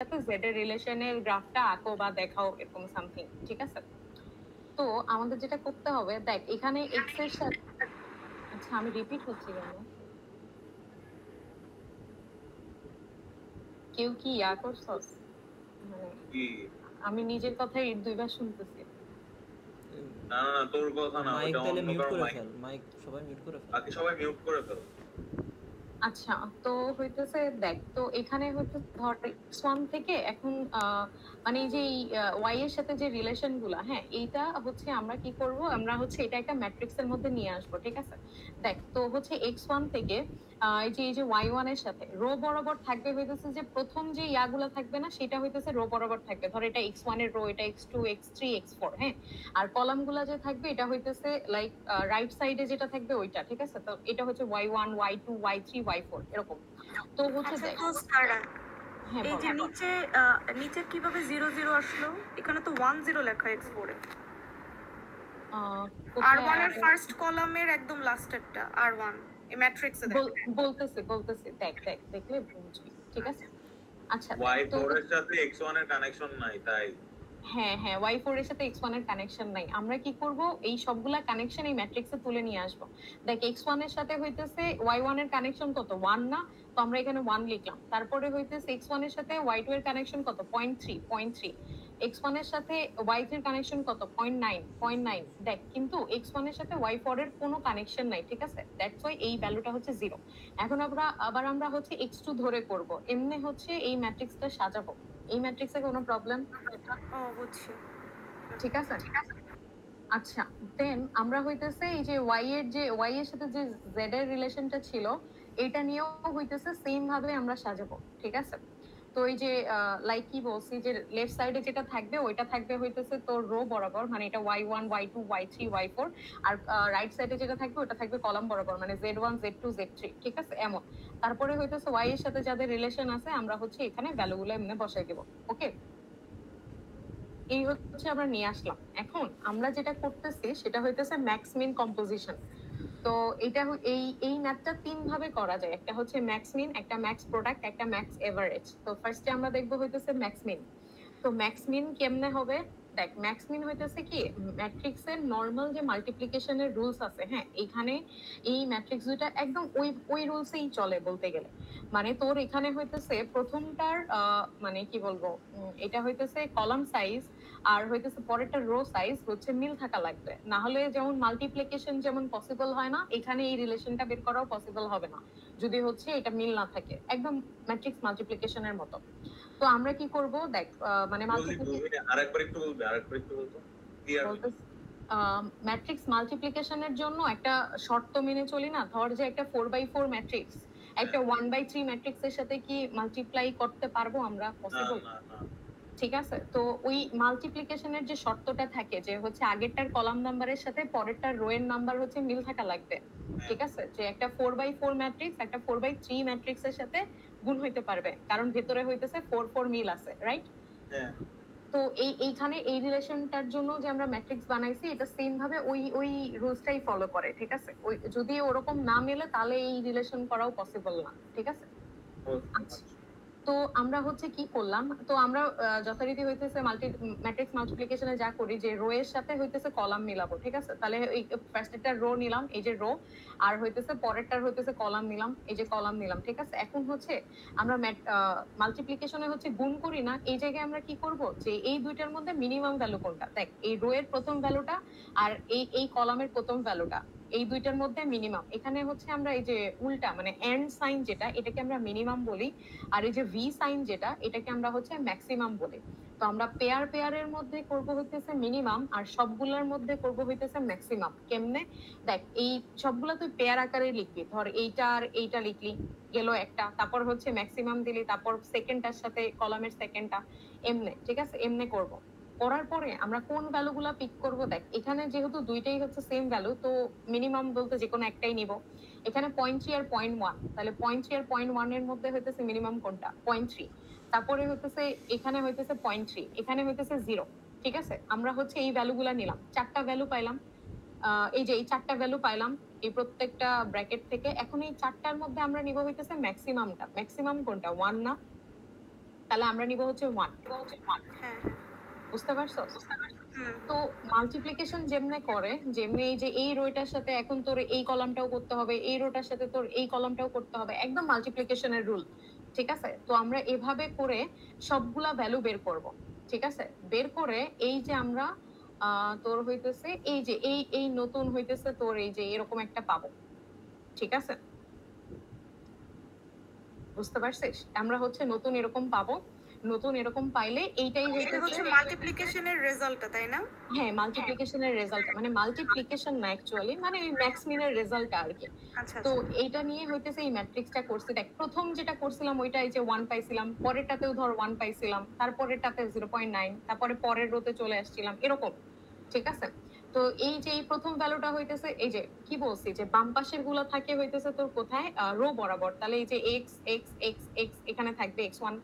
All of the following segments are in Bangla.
সাথে জেড এর রিলেশনের গ্রাফটা আঁকো বা দেখাও, এরকম সামথিং। ঠিক আছে, তো আমাদের যেটা করতে হবে, দেখ এখানে এক্স এর সাথে, আচ্ছা আমি রিপিট হচ্ছি কেন? কেউ কি ইয়া করছস? মানে আমি নিজের কথাই দুইবার শুনতেছি। না না তোর কথা না, মাইক ওটা তাহলে অন্য মিউট কারো করে মাইক। ফেল, মাইক সবাই মিউট করে ফেল, বাকি সবাই মিউট করে ফেল। আচ্ছা, তো হইতেছে দেখ, তো এখানে হচ্ছে ধর x1 থেকে এখন মানে এই যে ওয়াই এর সাথে যে রিলেশন গুলা, হ্যাঁ এইটা হচ্ছে আমরা কি করব, আমরা হচ্ছে এটা একটা ম্যাট্রিক্সের মধ্যে নিয়ে আসবো। ঠিক আছে, দেখ তো হচ্ছে x1 থেকে এই যে y1 এর সাথে রো বরাবর থাকবে হইতেছে যে প্রথম যে ইয়াগুলা থাকবে না, সেটা হইতেছে রো বরাবর থাকবে। ধর এটা x1 এর রো, এটা x2 x3 x4, হ্যাঁ। আর কলাম গুলা যে থাকবে এটা হইতেছে লাইক রাইট সাইডে যেটা থাকবে ওইটা। ঠিক আছে, তো এটা হচ্ছে y1 y2 y3 y4 এরকম। তো হচ্ছে দেখ, হ্যাঁ এই যে নিচে নিচে কিভাবে 0 0 আসলো? এখানে তো 1 0 লেখা x4 এ। r1 এর ফার্স্ট কলামের একদম লাস্টেরটা r1 এই ম্যাট্রিক্সে বলতেছি দেখ দেখলে বুঝবি। ঠিক আছে, আচ্ছা y4 এর সাথে x1 এর কানেকশন নাই তাই। হ্যাঁ y4 এর সাথে x1 এর কানেকশন নাই। আমরা কি করব, এই সবগুলা কানেকশন এই ম্যাট্রিক্সে তুলে নিয়ে আসবো। দেখ x1 এর সাথে হইতেছে y1 এর কানেকশন কত, 1 না? তো আমরা এখানে 1 লিখলাম। তারপরে হইতেছে x1 এর সাথে y2 এর কানেকশন কত, 0.3 x1 এর সাথে y3 এর কানেকশন কত, 0.9 দেখ, কিন্তু x1 এর সাথে y4 এর কোনো কানেকশন নাই। ঠিক আছে, দ্যাটস ওয়াই এই ভ্যালুটা হচ্ছে 0। এখন আমরা হচ্ছে x2 ধরে করব, এমনি হচ্ছে এই ম্যাট্রিক্সটা সাজাবো। এই ম্যাট্রিক্সে কোনো প্রবলেম? বুঝছি। ঠিক আছে, আচ্ছা দেন আমরা হইতেছে এই যে y এর সাথে যে z এর রিলেশনটা ছিল, এটা নিয়েও হইতেছে সেম ভাবে আমরা সাজাবো। ঠিক আছে, তো এই যে লাইক কি বলছি যে লেফট সাইডে যেটা থাকবে ওইটা থাকবে হইতেছে তোর রো বরাবর, মানে এটা y1 y2 y3 y4, আর রাইট সাইডে যেটা থাকবে ওটা থাকবে কলাম বরাবর, মানে z1 z2 z3। ঠিক আছে, এমন। তারপরে হইতেছে y এর সাথে যাদের রিলেশন আছে আমরা হচ্ছে এখানে ভ্যালুগুলো এমনি বসাই দেব। ওকে, এই হচ্ছে আমরা নিয়ে আসলাম। এখন আমরা যেটা করতেছি সেটা হইতেছে ম্যাক্স মিন কম্পোজিশন। তো এটা এই ম্যাথটা তিন ভাবে করা যায়, একটা হচ্ছে ম্যাক্স মিন, একটা ম্যাক্স প্রোডাক্ট, একটা ম্যাক্স এভারেজ। তো ফার্স্টে আমরা দেখবো হইতেছে ম্যাক্স মিন। তো ম্যাক্স মিন কেমনে হবে, দেখ ম্যাক্স মিন হইতেছে কি ম্যাট্রিক্সের নরমাল যে মাল্টিপ্লিকেশনের রুলস আছে, হ্যাঁ এইখানে এই ম্যাট্রিক্স দুইটা একদম ওই রুলসেই চলে বলতে গেলে। মানে তোর এখানে হইতেছে প্রথমটার মানে কি বলবো, এটা হইতেছে কলাম সাইজ আর হইতেছে পরেরটা রো সাইজ হচ্ছে মিল থাকা লাগবে, না হলে যেমন মাল্টিপ্লিকেশন যেমন পসিবল হয় না, এখানে এই রিলেশনটা বের করাও পসিবল হবে না যদি হচ্ছে এটা মিল না থাকে, একদম ম্যাট্রিক্স মাল্টিপ্লিকেশনের মতো। তো আমরা কি করব, দেখ মানে আরেকবার একটু বলতো ম্যাট্রিক্স মাল্টিপ্লিকেশনের জন্য একটা শর্ত মেনে চলি না। ধর যে একটা 4x4 ম্যাট্রিক্স একটা 1/3 ম্যাট্রিক্সের সাথে কি মাল্টিপ্লাই করতে পারবো আমরা? পসিবল? ঠিক আছে, তো ওই মাল্টিপ্লিকেশনের যে শর্তটা থাকে যে হচ্ছে আগেরটার কলাম নাম্বারের সাথে পরেরটার রো এর নাম্বার হচ্ছে মিল থাকা লাগবে। ঠিক আছে, যে একটা 4x4 ম্যাট্রিক্স একটা 4x3 ম্যাট্রিক্সের সাথে গুণ হইতে পারবে, কারণ ভেতরে হইতেছে 4 মিল আছে, রাইট? তো এইখানে এই রিলেশনটার জন্য যে আমরা ম্যাট্রিক্স বানাইছি এটা সেম ভাবে ওই রুলসটাই ফলো করে। ঠিক আছে, ওই যদি ওরকম না মেলে তাহলে এই রিলেশন করাও পসিবল না। ঠিক আছে, আচ্ছা তো আমরা হচ্ছে কি করলাম, তো আমরা যথারীতি হইতেছে ম্যাট্রিক্স মাল্টিপ্লিকেশনে যা করি যে রো এর সাথে হইতেছে কলাম মিলাবো। ঠিক আছে, তাহলে এই ফার্স্টেরটা রো নিলাম, এই যে রো, আর হইতেছে পরেরটার হইতেছে কলাম নিলাম, এই যে কলাম নিলাম। ঠিক আছে, এখন হচ্ছে আমরা মাল্টিপ্লিকেশনে হচ্ছে গুণ করি না, এই জায়গায় আমরা কি করব যে এই দুইটার মধ্যে মিনিমাম ভ্যালু কোনটা, দেখ এই রো এর প্রথম ভ্যালুটা আর এই কলামের প্রথম ভ্যালুটা, এই দুইটার মধ্যে মিনিমাম। এখানে হচ্ছে আমরা এই যে উল্টা মানে এন্ড সাইন যেটা, এটাকে আমরা মিনিমাম বলি, আর এই যে ভি সাইন যেটা, এটাকে আমরা হচ্ছে ম্যাক্সিমাম বলি। তো আমরা পেয়ারের মধ্যে করব হইতেছে মিনিমাম, আর সবগুলোর মধ্যে করব হইতেছে ম্যাক্সিমাম। কেমনে, দেখ এই সবগুলো তুই পেয়ার আকারে লিখবি, ধর এইটা আর এইটা লিখলি, গেল একটা, তারপর হচ্ছে ম্যাক্সিমাম দিলি, তারপর সেকেন্ডটার সাথে কলামের সেকেন্ডটা, এমনে। ঠিক আছে, এমনে করব। করার পরে আমরা কোন ভ্যালুগুলা পিক করব, দেখ এখানে যেহেতু দুইটাই হচ্ছে সেম ভ্যালু, তো মিনিমাম বলতে যে কোনো একটাই নিব। এখানে 0.3 আর 0.1, তাহলে 0.3 আর 0.1 এর মধ্যে হইতেছে মিনিমাম কোনটা, 0.3। তারপরে হইতেছে এখানে হইতেছে 0.3, এখানে হইতেছে 0। ঠিক আছে, আমরা হচ্ছে এই ভ্যালুগুলা নিলাম, চারটা ভ্যালু পাইলাম। এই যে এই চারটা ভ্যালু পাইলাম এই প্রত্যেকটা ব্র্যাকেট থেকে। এখন এই চারটার মধ্যে আমরা নিব হইতেছে ম্যাক্সিমামটা। ম্যাক্সিমাম কোনটা, 1 না? তাহলে আমরা নিব হচ্ছে 1। হ্যাঁ বুঝতে পারছো? হুম তো মাল্টিপ্লিকেশন যেমনে করে, যেমনি এই যে এই রোটার সাথে এখন তোর এই কলামটাও করতে হবে, এই রোটার সাথে তোর এই কলামটাও করতে হবে, একদম মাল্টিপ্লিকেশনের রুল। ঠিক আছে, তো আমরা এভাবে করে সবগুলা ভ্যালু বের করব। ঠিক আছে, বের করে এই যে আমরা তোর হইতেছে এই যে এই নতুন হইতেছে তোর এই যে এরকম একটা পাবো। ঠিক আছে, বুঝতে পারছিস? আমরা হচ্ছে নতুন এরকম পাবো, নতুন এরকম পাইলে এইটাই এটা হচ্ছে মাল্টিপ্লিকেশনের রেজাল্টটা, তাই না? হ্যাঁ, মাল্টিপ্লিকেশনের রেজাল্ট, মানে মাল্টিপ্লিকেশন না অ্যাকচুয়ালি, মানে ওই ম্যাক্স মিনের রেজাল্ট আর কি। আচ্ছা তো এইটা নিয়ে হইতেছে এই ম্যাট্রিক্সটা করছি। দেখ প্রথম যেটা করছিলাম ওইটা এই যে 1 পাইছিলাম, পরেরটাতেও ধর 1 পাইছিলাম, তারপরেরটাতে 0.9, তারপরে পরের রোতে চলে আসছিলাম এরকম। ঠিক আছে, তো এই যে এই প্রথম ভ্যালুটা হইতেছে এই যে কি বলছি যে বাম পাশের গুলো থাকে হইতেছে তোর কোথায় রো বরাবর, তাহলে এই যে x x x x এখানে থাকবে x1,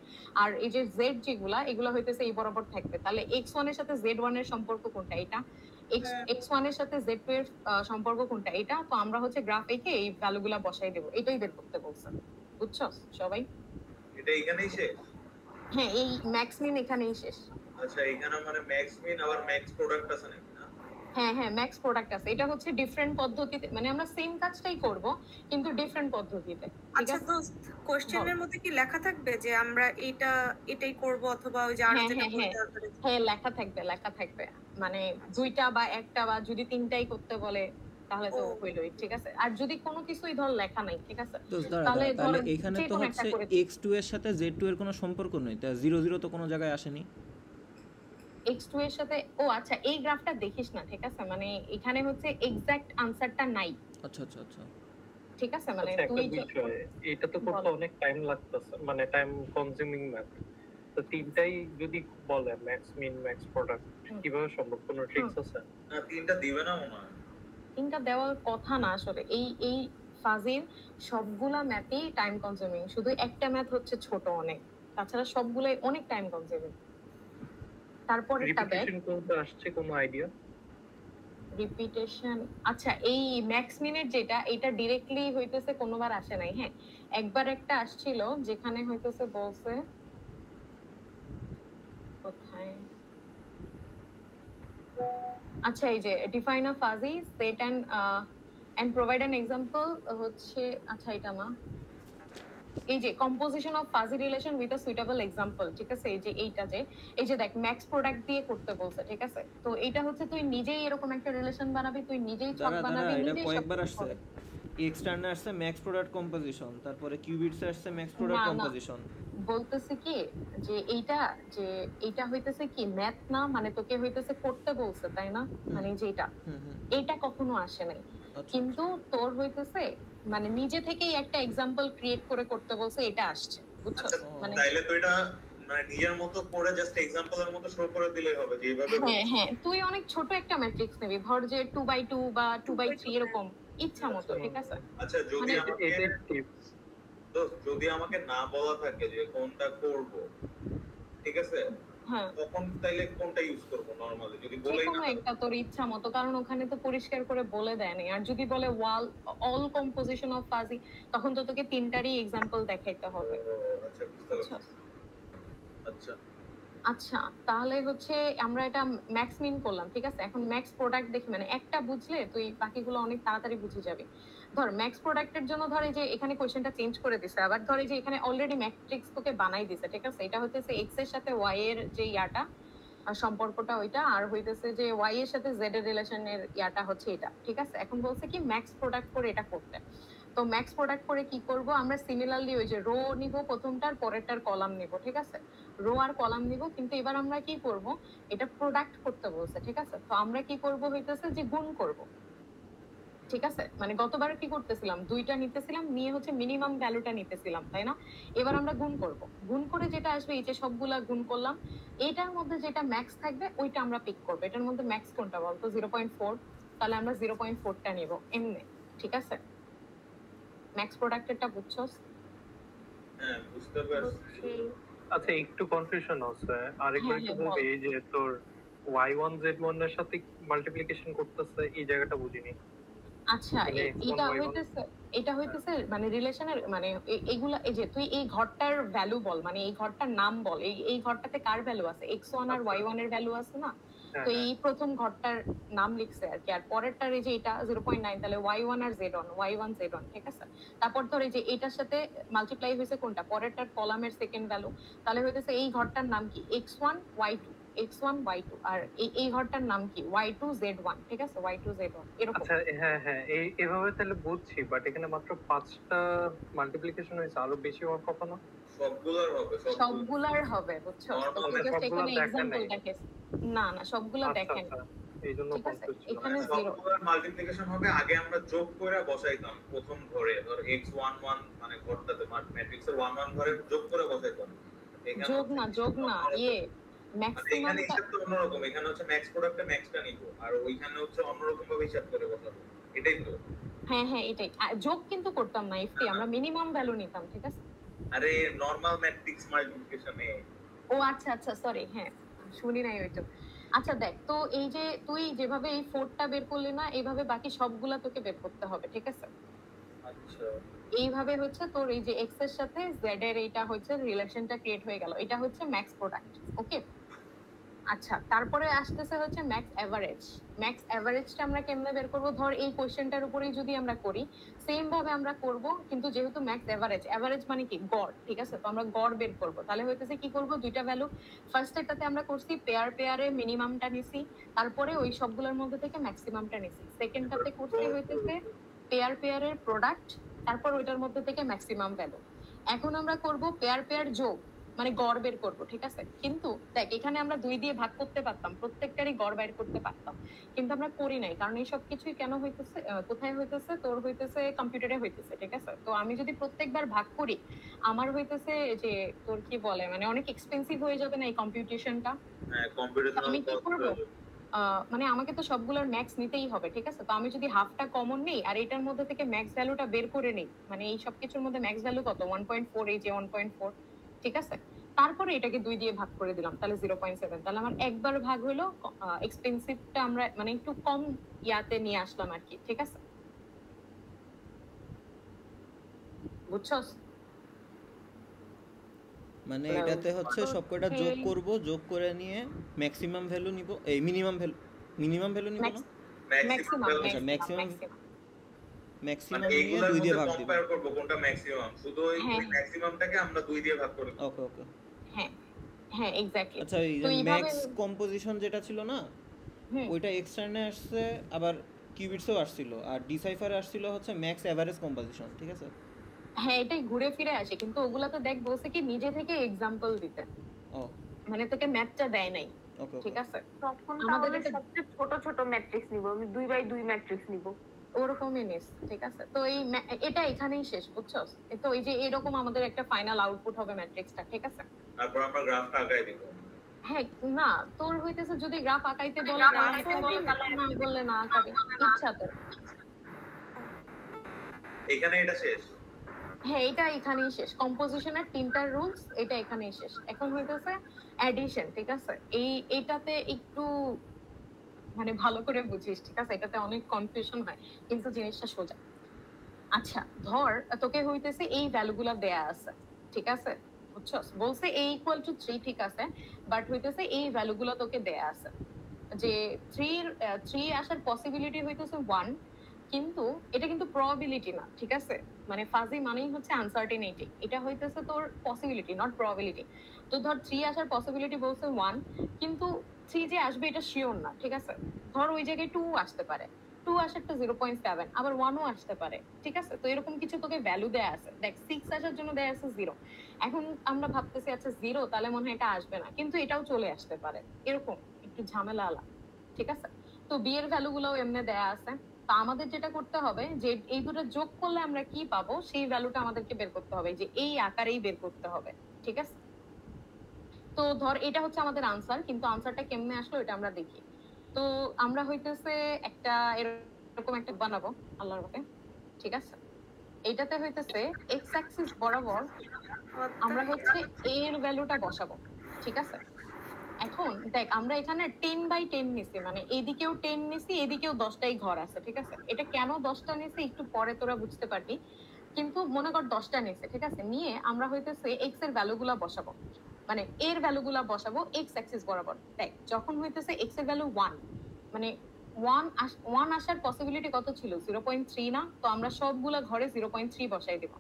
আর এই যে z যেগুলা এগুলা হইতেছে এই বরাবর থাকবে। তাহলে x1 এর সাথে z1 এর সম্পর্ক কোনটা? এটা। x1 এর সাথে z2 এর সম্পর্ক কোনটা? এটা। তো আমরা হচ্ছে গ্রাফ এঁকে এই ভ্যালুগুলা বসাই দেব, এটাই বের করতে বলছে। বুঝছো সবাই? এটা এখানেই শেষ? হ্যাঁ, এই ম্যাক্স মিন এখানেই শেষ। আচ্ছা, এখানে মানে ম্যাক্স মিন আবার ম্যাক্স প্রোডাক্ট আছে নাকি? হ্যাঁ হ্যাঁ, ম্যাক্স প্রোডাক্ট আছে। এটা হচ্ছে ডিফারেন্ট পদ্ধতিতে, মানে আমরা সেম কাজটাই করব কিন্তু ডিফারেন্ট পদ্ধতিতে। ঠিক আচ্ছা, আছে, তো কোশ্চেনের মধ্যে কি লেখা থাকবে যে আমরা এটাই করব, অথবা ওই যে আর হ্যাঁ যেটা হ্যাঁ বলতে হ্যাঁ হবে? হ্যাঁ, লেখা থাকবে, লেখা থাকবে। মানে দুইটা বা একটা বা যদি তিনটাই করতে বলে তাহলে তো হইলোই। ঠিক আছে, আর যদি কোনো কিছুই ধর লেখা নাই, ঠিক আছে, তাহলে এখানে তো হচ্ছে x2 এর সাথে z2 এর কোনো সম্পর্ক নেই, তা 0 0 তো কোনো জায়গায় আসেনি। x2 এর সাথে, ও আচ্ছা, এই গ্রাফটা দেখিস না। ঠিক আছে, মানে এখানে হচ্ছে এক্সাক্ট আনসারটা নাই। আচ্ছা আচ্ছা আচ্ছা, ঠিক আছে, মানে তুই এটা তো করতে অনেক টাইম লাগতেছে, মানে টাইম কনজিউমিং ম্যাথ। তো তিনটাই যদি বলে ম্যাক্স মিন ম্যাক্স প্রোডাক্ট, কিভাবে সম্ভব? কোনো ট্রিক্স আছে? না, তিনটা দিবে না মনে হয়। তিনটা দেওয়ার কথা না আসলে। এই ফাজির সবগুলা ম্যাথই টাইম কনজিউমিং, শুধু একটা ম্যাথ হচ্ছে ছোট অনেক, তাছাড়া সবগুলাই অনেক টাইম কনজিউমিং। তারপর এটা দেখ রিপিটেশন কোনটা আসছে, কোনো আইডিয়া? রিপিটেশন, আচ্ছা এই ম্যাক্স মিনিট যেটা, এটা ডাইরেক্টলি হইতেছে কোনোবার আসে নাই। হ্যাঁ, একবার একটা আসছিল যেখানে হইতেছে বলছে কোথায়, আচ্ছা এই যে define a fuzzy set and provide an example হচ্ছে, আচ্ছা এটা না, এই যে composition of fuzzy relation with a suitable example. ঠিক আছে, এই যে এইটা যে এই যে দেখ ম্যাক্স প্রোডাক্ট দিয়ে করতে বলছে। ঠিক আছে, তো এটা হচ্ছে তুই নিজেই এরকম একটা রিলেশন বানাবি, তুই নিজেই ছক বানাবি, নিজেই কয়েকবার আসছে। এক্সটার্নাল আসছে ম্যাক্স প্রোডাক্ট কম্পোজিশন, তারপরে কিউবিটস আসছে ম্যাক্স প্রোডাক্ট কম্পোজিশন। বলতেছে কি যে এইটা হইতেছে কি ম্যাথ না, মানে তোকে হইতেছে করতে বলছে, তাই না? মানে যেটা এইটা কখনো আসে নাই, কিন্তু তোর হইতেছে মানে নিজে থেকেই একটা এক্সাম্পল ক্রিয়েট করে করতে বলছে, এটা আসছে। বুঝছো? মানে তাইলে তো এটা মানে নিজের মতো করে জাস্ট এক্সাম্পলের মতো শো করে দিলেই হবে যে এইভাবে। হ্যাঁ হ্যাঁ, তুই অনেক ছোট একটা ম্যাট্রিক্স নিবি, ধর যে 2x2 বা 2x3 এরকম ইচ্ছা মতো। ঠিক আছে, আচ্ছা, যদি আমাকে না বলা থাকে যে কোনটা করব, ঠিক আছে, হ্যাঁ, তখন তাইলে কোনটা ইউজ করব নরমালি? যদি বলেই না একটা তোর ইচ্ছা মতো, কারণ ওখানে তো পরিষ্কার করে বলে দেয় না। আর যদি বলে অল কম্পোজিশন অফ ফাজি, তখন তো তোকে তিনটারই এক্সাম্পল দেখাইতে হবে। আচ্ছা, বুঝতে পারছি। আচ্ছা আচ্ছা, তাহলে হচ্ছে আমরা এটা ম্যাক্স মিন করলাম। ঠিক আছে, এখন ম্যাক্স প্রোডাক্ট দেখি, মানে একটা বুঝলে তুই বাকিগুলো অনেক তাড়াতাড়ি বুঝে যাবি। ধর ম্যাক্স প্রোডাক্টের জন্য ধর এই যে এখানে কোশ্চেনটা চেঞ্জ করে দিছে, আবার ধর এই যে এখানে অলরেডি ম্যাট্রিক্স তোকে বানাই দিছে। ঠিক আছে, এটা হইতেছে এক্স এর সাথে ওয়াই এর যে ইয়াটা সম্পর্কটা ওইটা, আর হইতেছে যে ওয়াই এর সাথে জেড এর রিলেশনের ইয়াটা হচ্ছে এটা। ঠিক আছে, এখন বলছে কি ম্যাক্স প্রোডাক্ট করে এটা করতে। তো ম্যাক্স প্রোডাক্ট করে কি করব আমরা? সিমিলারলি ওই যে রো নিব প্রথমটার, পরেরটার কলাম নিব। ঠিক আছে, রো আর কলাম নিব, কিন্তু এবার আমরা কি করব, এটা প্রোডাক্ট করতে বলছে। ঠিক আছে, তো আমরা কি করব হইতেছে যে গুণ করব। ঠিক আছে, মানে গতবার কি করতেছিলাম, দুইটা নিতেছিলাম, নিয়ে হচ্ছে মিনিমাম ভ্যালুটা নিতেছিলাম, তাই না? এবার আমরা গুণ করব, গুণ করে যেটা আসবে এই যে সবগুলা গুণ করলাম, এটার মধ্যে যেটা ম্যাক্স থাকবে ওইটা আমরা পিক করব। এটার মধ্যে ম্যাক্স কোনটা বলতো? 0.4, তাহলে আমরা 0.4টা নিব এমনি। ঠিক আছে, ম্যাক্স প্রোডাক্টেরটা বুঝছস? হ্যাঁ, বুঝতে পারছি। আচ্ছা, একটু কনফিউশন আছে, আরেকবার একটু বলবি? এই যে তোর y1 z1 এর সাথে মাল্টিপ্লিকেশন করতেছে, এই জায়গাটা বুঝিনি। আচ্ছা এটা হইতেছে মানে রিলেশনের মানে এইগুলা এই যে তুই এই ঘরটার ভ্যালু বল, মানে এই ঘরটার নাম বল, এই ঘরটাতে কার ভ্যালু আছে, x1 আর y1 এর ভ্যালু আছে না, তো এই প্রথম ঘরটার নাম লিখছে আর কি, আর পরেরটার এই যে এটা 0.9 তাহলে y1 আর y1 z1 ঠিক আছে। তারপর ধর এই যে এটার সাথে মাল্টিপ্লাই হয়েছে কোনটা, পরেরটার কলামের সেকেন্ড ভ্যালু, তাহলে হইতেছে এই ঘরটার নাম কি x1 y2 x1 y2, আর এই ঘরটার নাম কি y2 z1 ঠিক আছে, y2 z1 এরকম। আচ্ছা হ্যাঁ এইভাবে তাহলে বুঝছি, বাট এখানে মাত্র 5টা মাল্টিপ্লিকেশন হয়েছে, আরো বেশি হওয়ার কথা না? সবগুলার হবে বুঝছো, তো জাস্ট এখানে एग्जांपल দেখেন না সবগুলা দেখেন, এইজন্য কনফিউজ এখানে সবগুলার মাল্টিপ্লিকেশন হবে, আগে আমরা যোগ করে বসাইতাম প্রথম ঘরে, ধর x11 মানে ঘরটাতে ম্যাট্রিক্সের 11 ঘরে যোগ করে বসাইতাম, যোগ না ইয়ে ম্যাক্সিমাম তো অন্যরকম, এখানে হচ্ছে ম্যাক্স প্রোডাক্টে ম্যাক্সটা নিব, আর ওইখানে হচ্ছে অন্যরকম ভাবে হিসাব করে বসাবো, এটাই তো। হ্যাঁ এটাই, যোগ কিন্তু করতাম না এফটি, আমরা মিনিমাম ভ্যালু নিতাম ঠিক আছে। আরে নরমাল ম্যাট্রিক্স মাল্টিপ্লিকেশনে। ও আচ্ছা সরি, হ্যাঁ শুনি নাই ওইটা। আচ্ছা দেখ, তো এই যে তুই যেভাবে এই 4টা বের করলি না, এইভাবে বাকি সবগুলা তোকে বের করতে হবে ঠিক আছে। আচ্ছা এইভাবে হচ্ছে তোর এই যে x এর সাথে z এর এইটা হচ্ছে রিলেশনটা ক্রিয়েট হয়ে গেল, এটা হচ্ছে ম্যাক্স প্রোডাক্ট ওকে। আচ্ছা তারপরে আসতেছে হচ্ছে ম্যাক্স এভারেজটা আমরা কেমনে বের করব, ধর এই কোশ্চেনটার উপরেই যদি আমরা করি সেম ভাবে আমরা করব, কিন্তু যেহেতু ম্যাক্স এভারেজ মানে কি গড় ঠিক আছে, তো আমরা গড় বের করব, তাহলে হইতেছে কি করব দুইটা ভ্যালু, ফার্স্ট এটাতে আমরা করছি পেয়ারে মিনিমামটা নিছি, তারপরে ওই সবগুলোর মধ্যে থেকে ম্যাক্সিমামটা নিছি, সেকেন্ডটাতে করছি হইতেছে পেয়ারের প্রোডাক্ট, তারপর ওইটার মধ্যে থেকে ম্যাক্সিমাম ভ্যালু। এখন আমরা করব পেয়ার যোগ মানে গড় বের করব ঠিক আছে, কিন্তু দেখ এখানে আমরা 2 দিয়ে ভাগ করতে পারতাম, প্রত্যেকটারই গড় বের করতে পারতাম, কিন্তু আমরা করি নাই, কারণ এই সব কিছুই কেন হইতেছে, কোথায় হইতেছে, তোর হইতেছে কম্পিউটারে হইতেছে ঠিক আছে। তো আমি যদি প্রত্যেকবার ভাগ করি আমার হইতেছে যে তোর কি বলে মানে অনেক এক্সপেন্সিভ হয়ে যাবে না এই কম্পিউটেশনটা। হ্যাঁ কম্পিউটেশনাল আমি কি করব, মানে আমাকে তো সবগুলোর ম্যাক্স নিতেই হবে ঠিক আছে, তো আমি যদি হাফটা কমন নেই আর এটার মধ্যে থেকে ম্যাক্স ভ্যালুটা বের করে নেই, মানে এই সব কিছুর মধ্যে ম্যাক্স ভ্যালু কত 1.4, এই যে 1.4 ঠিক আছে, তারপরে এটাকে 2 দিয়ে ভাগ করে দিলাম তাহলে 0.7, তাহলে আমার একবার ভাগ হলো, এক্সপেন্সিভটা আমরা মানে একটু কম ইয়াতে নিয়ে আসলাম আর কি ঠিক আছে, বুঝছস? মানে এটাতে হচ্ছে সবকটা যোগ করব, যোগ করে নিয়ে ম্যাক্সিমাম ভ্যালু নিব, এই মিনিমাম ভ্যালু নিব না ম্যাক্সিমাম নিয়ে 2 দিয়ে ভাগ দিব, কম্পেয়ার করব কোনটা ম্যাক্সিমাম, শুধু ওই ম্যাক্সিমামটাকে আমরা 2 দিয়ে ভাগ করে দেব। ওকে হ্যাঁ এক্স্যাক্টলি। আচ্ছা এই ম্যাক্স কম্পোজিশন যেটা ছিল না ওইটা এক্সটার্নে আসছে, আবার কিউবিটসও আসছিল, আর ডিসাইফারে আসছিল হচ্ছে ম্যাক্স এভারেজ কম্পোজিশন ঠিক আছে। হ্যাঁ এটাই ঘুরে ফিরে আসে, কিন্তু ওগুলা তো দেখ বলছে কি নিজে থেকে एग्जांपल দিতে, মানে তোকে ম্যাথটা দেয় নাই ঠিক আছে। তখন আমাদের সবচেয়ে ছোট ম্যাট্রিক্স নিব, আমি 2 বাই 2 ম্যাট্রিক্স নিব ওরকমই নিস ঠিক আছে। তো এই এটা এখানেই শেষ বুঝছস, তো এই যে এরকম আমাদের একটা ফাইনাল আউটপুট হবে ম্যাট্রিক্সটা ঠিক আছে। তারপর আমরা গ্রাফটা আঁকাই দিব। হ্যাঁ না তোর হইতেছে যদি গ্রাফ আঁকাইতে বলে না বললে না আঁকাবি ইচ্ছা তোর। এখানে এটা শেষ, হ্যাঁ এটা এখানেই শেষ, কম্পোজিশনের 3টা রুলস এটা এখানেই শেষ। এখন হইতেছে অ্যাডিশন ঠিক আছে, এইটাতে একটু মানে ভালো করে বুঝিস ঠিক আছে, এটাতে অনেক কনফিউশন হয় কিন্তু জিনিসটা সোজা। আচ্ছা ধর তোকে হইতেছে এই ভ্যালুগুলো দেয়া আছে ঠিক আছে, বুঝছস, বলছে a = 3 ঠিক আছে, বাট হইতেছে এই ভ্যালুগুলো তোকে দেয়া আছে যে 3 আসার পসিবিলিটি হইতেছে 1, কিন্তু এটা কিন্তু প্রবাবিলিটি না ঠিক আছে, মানে ফাজি মানেই হচ্ছে আনসার্টেনিটি, এটা হইতেছে তোর পসিবিলিটি নট প্রবাবিলিটি। তো ধর 3 আসার পসিবিলিটি বলছে 1, কিন্তু 3 যে আসবে এটা শিওর না ঠিক আছে, ধর ওই জায়গায় 2 আসতে পারে, 2 আসারটা 0.7, আবার 1 ও আসতে পারে ঠিক আছে। তো এরকম কিছু তোকে ভ্যালু দেয়া আছে, দেখ 6 আসার জন্য দেয়া আছে 0, এখন আমরা ভাবতেছি আচ্ছা 0 তাহলে মনে হয় এটা আসবে না, কিন্তু এটাও চলে আসতে পারে, এরকম একটু ঝামেলা আলা ঠিক আছে। তো বি এর ভ্যালুগুলোও এমনি দেয়া আছে, তো আমাদের যেটা করতে হবে যে এই দুটো যোগ করলে আমরা কি পাবো সেই ভ্যালুটা আমাদেরকে বের করতে হবে, যে এই আকারেই বের করতে হবে ঠিক আছে। তো ধর এটা হচ্ছে আমাদের আনসার, কিন্তু আনসারটা কেমনে আসলো এটা আমরা দেখি। তো আমরা হইতেছে একটা এরকম একটা বানাবো আল্লাহর মতে ঠিক আছে, এইটাতে হইতেছে এক্স অ্যাক্সিস বরাবর আমরা হচ্ছে a এর ভ্যালুটা বসাবো ঠিক আছে। এখন দেখ আমরা এখানে 10/10 নিছি, মানে এইদিকেও 10 নিছি, এদিকেও 10টাই ঘর আছে, ঠিক আছে? এটা কেন 10টা নিছি একটু পরে তোরা বুঝতে পারবি, কিন্তু মনে কর 10টা নিছে, ঠিক আছে? নিয়ে আমরা হইতেছে x এর ভ্যালুগুলা বসাবো, মানে এর ভ্যালুগুলা বসাবো x অ্যাক্সিস বরাবর। দেখ যখন হইতেছে x এর ভ্যালু 1, মানে 1 আসার পসিবিলিটি কত ছিল? 0.3 না? তো আমরা সবগুলা ঘরে 0.3 বসাই দিব।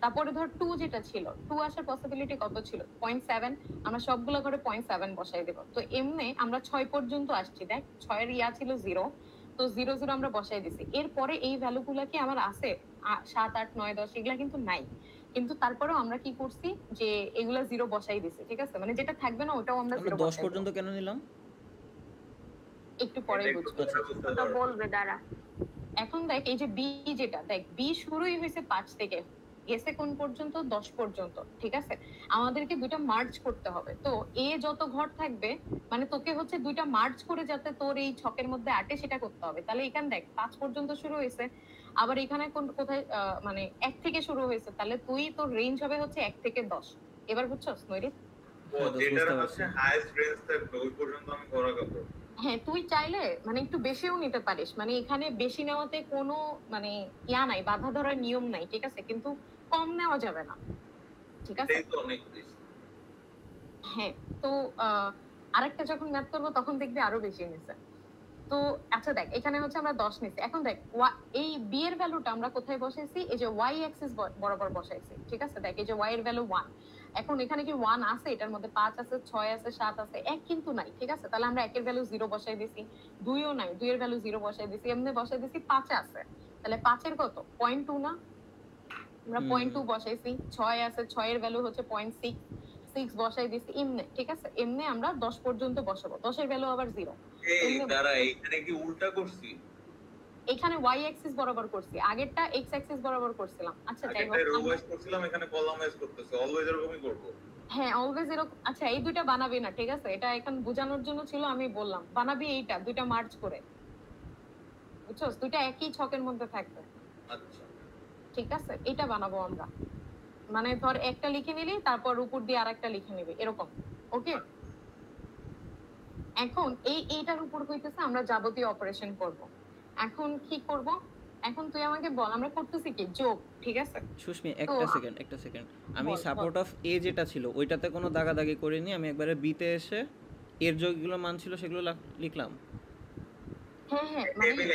তারপরে ধর 2 যেটা ছিল, 2 আসার পসিবিলিটি কত ছিল? 0.7, আমরা সবগুলো ঘরে 0.7 বসাই দেব। তো এমনি আমরা 6 পর্যন্ত আসছি। দেখ 6 এর ইয়া ছিল 0, তো 0 0 আমরা বসাই দিছি। এরপরে এই ভ্যালুগুলো কি আমার আছে? 7 8 9 10 এগুলা কিন্তু নাই, কিন্তু তারপরেও আমরা কি করছি যে এগুলা 0 বসাই দিছি, ঠিক আছে? মানে যেটা থাকবে না ওটাও আমরা 0 10 পর্যন্ত কেন নিলাম একটু পরে বুঝবো, তো বলবে দাঁড়া। এখন দেখ এই যে বি যেটা, দেখ বি শুরুই হয়েছে 5 থেকে, গেছে কোন পর্যন্ত? 10 পর্যন্ত, ঠিক আছে? আমাদেরকে দুইটা মার্জ করতে হবে। তো এ যত ঘর থাকবে, মানে তোকে হচ্ছে দুইটা মার্জ করে যাতে তোর এই ছকের মধ্যে আটে সেটা করতে হবে। তাহলে এখানে দেখ 5 পর্যন্ত শুরু হয়েছে, আবার এখানে কোথায় মানে 1 থেকে শুরু হয়েছে, তাহলে তুই তোর রেঞ্জ হবে হচ্ছে 1 থেকে 10। এবার বুঝছস নৈরিত? যেটা হচ্ছে হাইয়েস্ট রেঞ্জ থাকবে ওই পর্যন্ত আমি ঘর আঁকাবো। হ্যাঁ, তুই চাইলে মানে একটু বেশিও নিতে পারিস, মানে এখানে বেশি নেওয়াতে কোনো মানে ইয়া নাই, বাধা ধরার নিয়ম নাই, ঠিক আছে? কিন্তু কম নেওয়া যাবে না, ঠিক আছে? হ্যাঁ, তো আরেকটা যখন ম্যাথ করবো তখন দেখবি আরো বেশি নিছে। তো আচ্ছা দেখ এখানে হচ্ছে আমরা 10 নিছি। এখন দেখ এই বি এর ভ্যালুটা আমরা কোথায় বসাইছি? এই যে ওয়াই অ্যাক্সিস বরাবর বসাইছি, ঠিক আছে? দেখ এই যে ওয়াই এর ভ্যালু 1, এখন এখানে কি 1 আছে? এটার মধ্যে 5 আছে, 6 আছে, 7 আছে, 1 কিন্তু নাই, ঠিক আছে? তাহলে আমরা 1 এর ভ্যালু 0 বসাই দিছি, 2 ও নাই, 2 এর ভ্যালু 0 বসাই দিছি, এমনি বসাই দিছি, 5 আছে, তাহলে 5 এর কত? 0.2 না? আমরা 0.2 বসাইছি, 6 আছে, 6 এর ভ্যালু হচ্ছে 0.6, 6 বসাই দিছি এমনি, ঠিক আছে? এমনি আমরা 10 পর্যন্ত বসাবো, 10 এর ভ্যালু আবার 0। এই দাঁড়া, এখানে কি উল্টা করছি? এখানে y অ্যাক্সিস বরাবর করছি, আগেরটা x অ্যাক্সিস বরাবর করছিলাম। আচ্ছা যাই হোক, এটা রো ওয়াইজ করছিলাম, এখানে কলাম ওয়াইজ করতেছি, অলওয়েজ এরকমই করব। হ্যাঁ অলওয়েজ এরকম। আচ্ছা এই দুইটা বানাবি না, ঠিক আছে? এটা এখন বোঝানোর জন্য ছিল, আমি বললাম বানাবি এইটা, দুইটা মার্জ করে, বুঝছস? দুইটা একই ছকের মধ্যে থাকবে, আচ্ছা ঠিক আছে? এটা বানাবো আমরা, মানে ধর একটা লিখে নিলি, তারপর উপর দিয়ে আরেকটা লিখে নিবি, এরকম, ওকে? এখন এইটার উপর হইতেছে আমরা যাবতীয় অপারেশন করব। এখন কি করব? এখন তুই আমাকে বল আমরা করতেছি কি? যোগ, ঠিক আছে? সুস্মি একটা সেকেন্ড আমি সাপোর্ট অফ এ যেটা ছিল ওইটাতে কোনো দাগাদাগি করিনি, আমি একবারে বি তে এসে এর যেগুলো মান ছিল সেগুলো লিখলাম। হ্যাঁ মানে টেবিল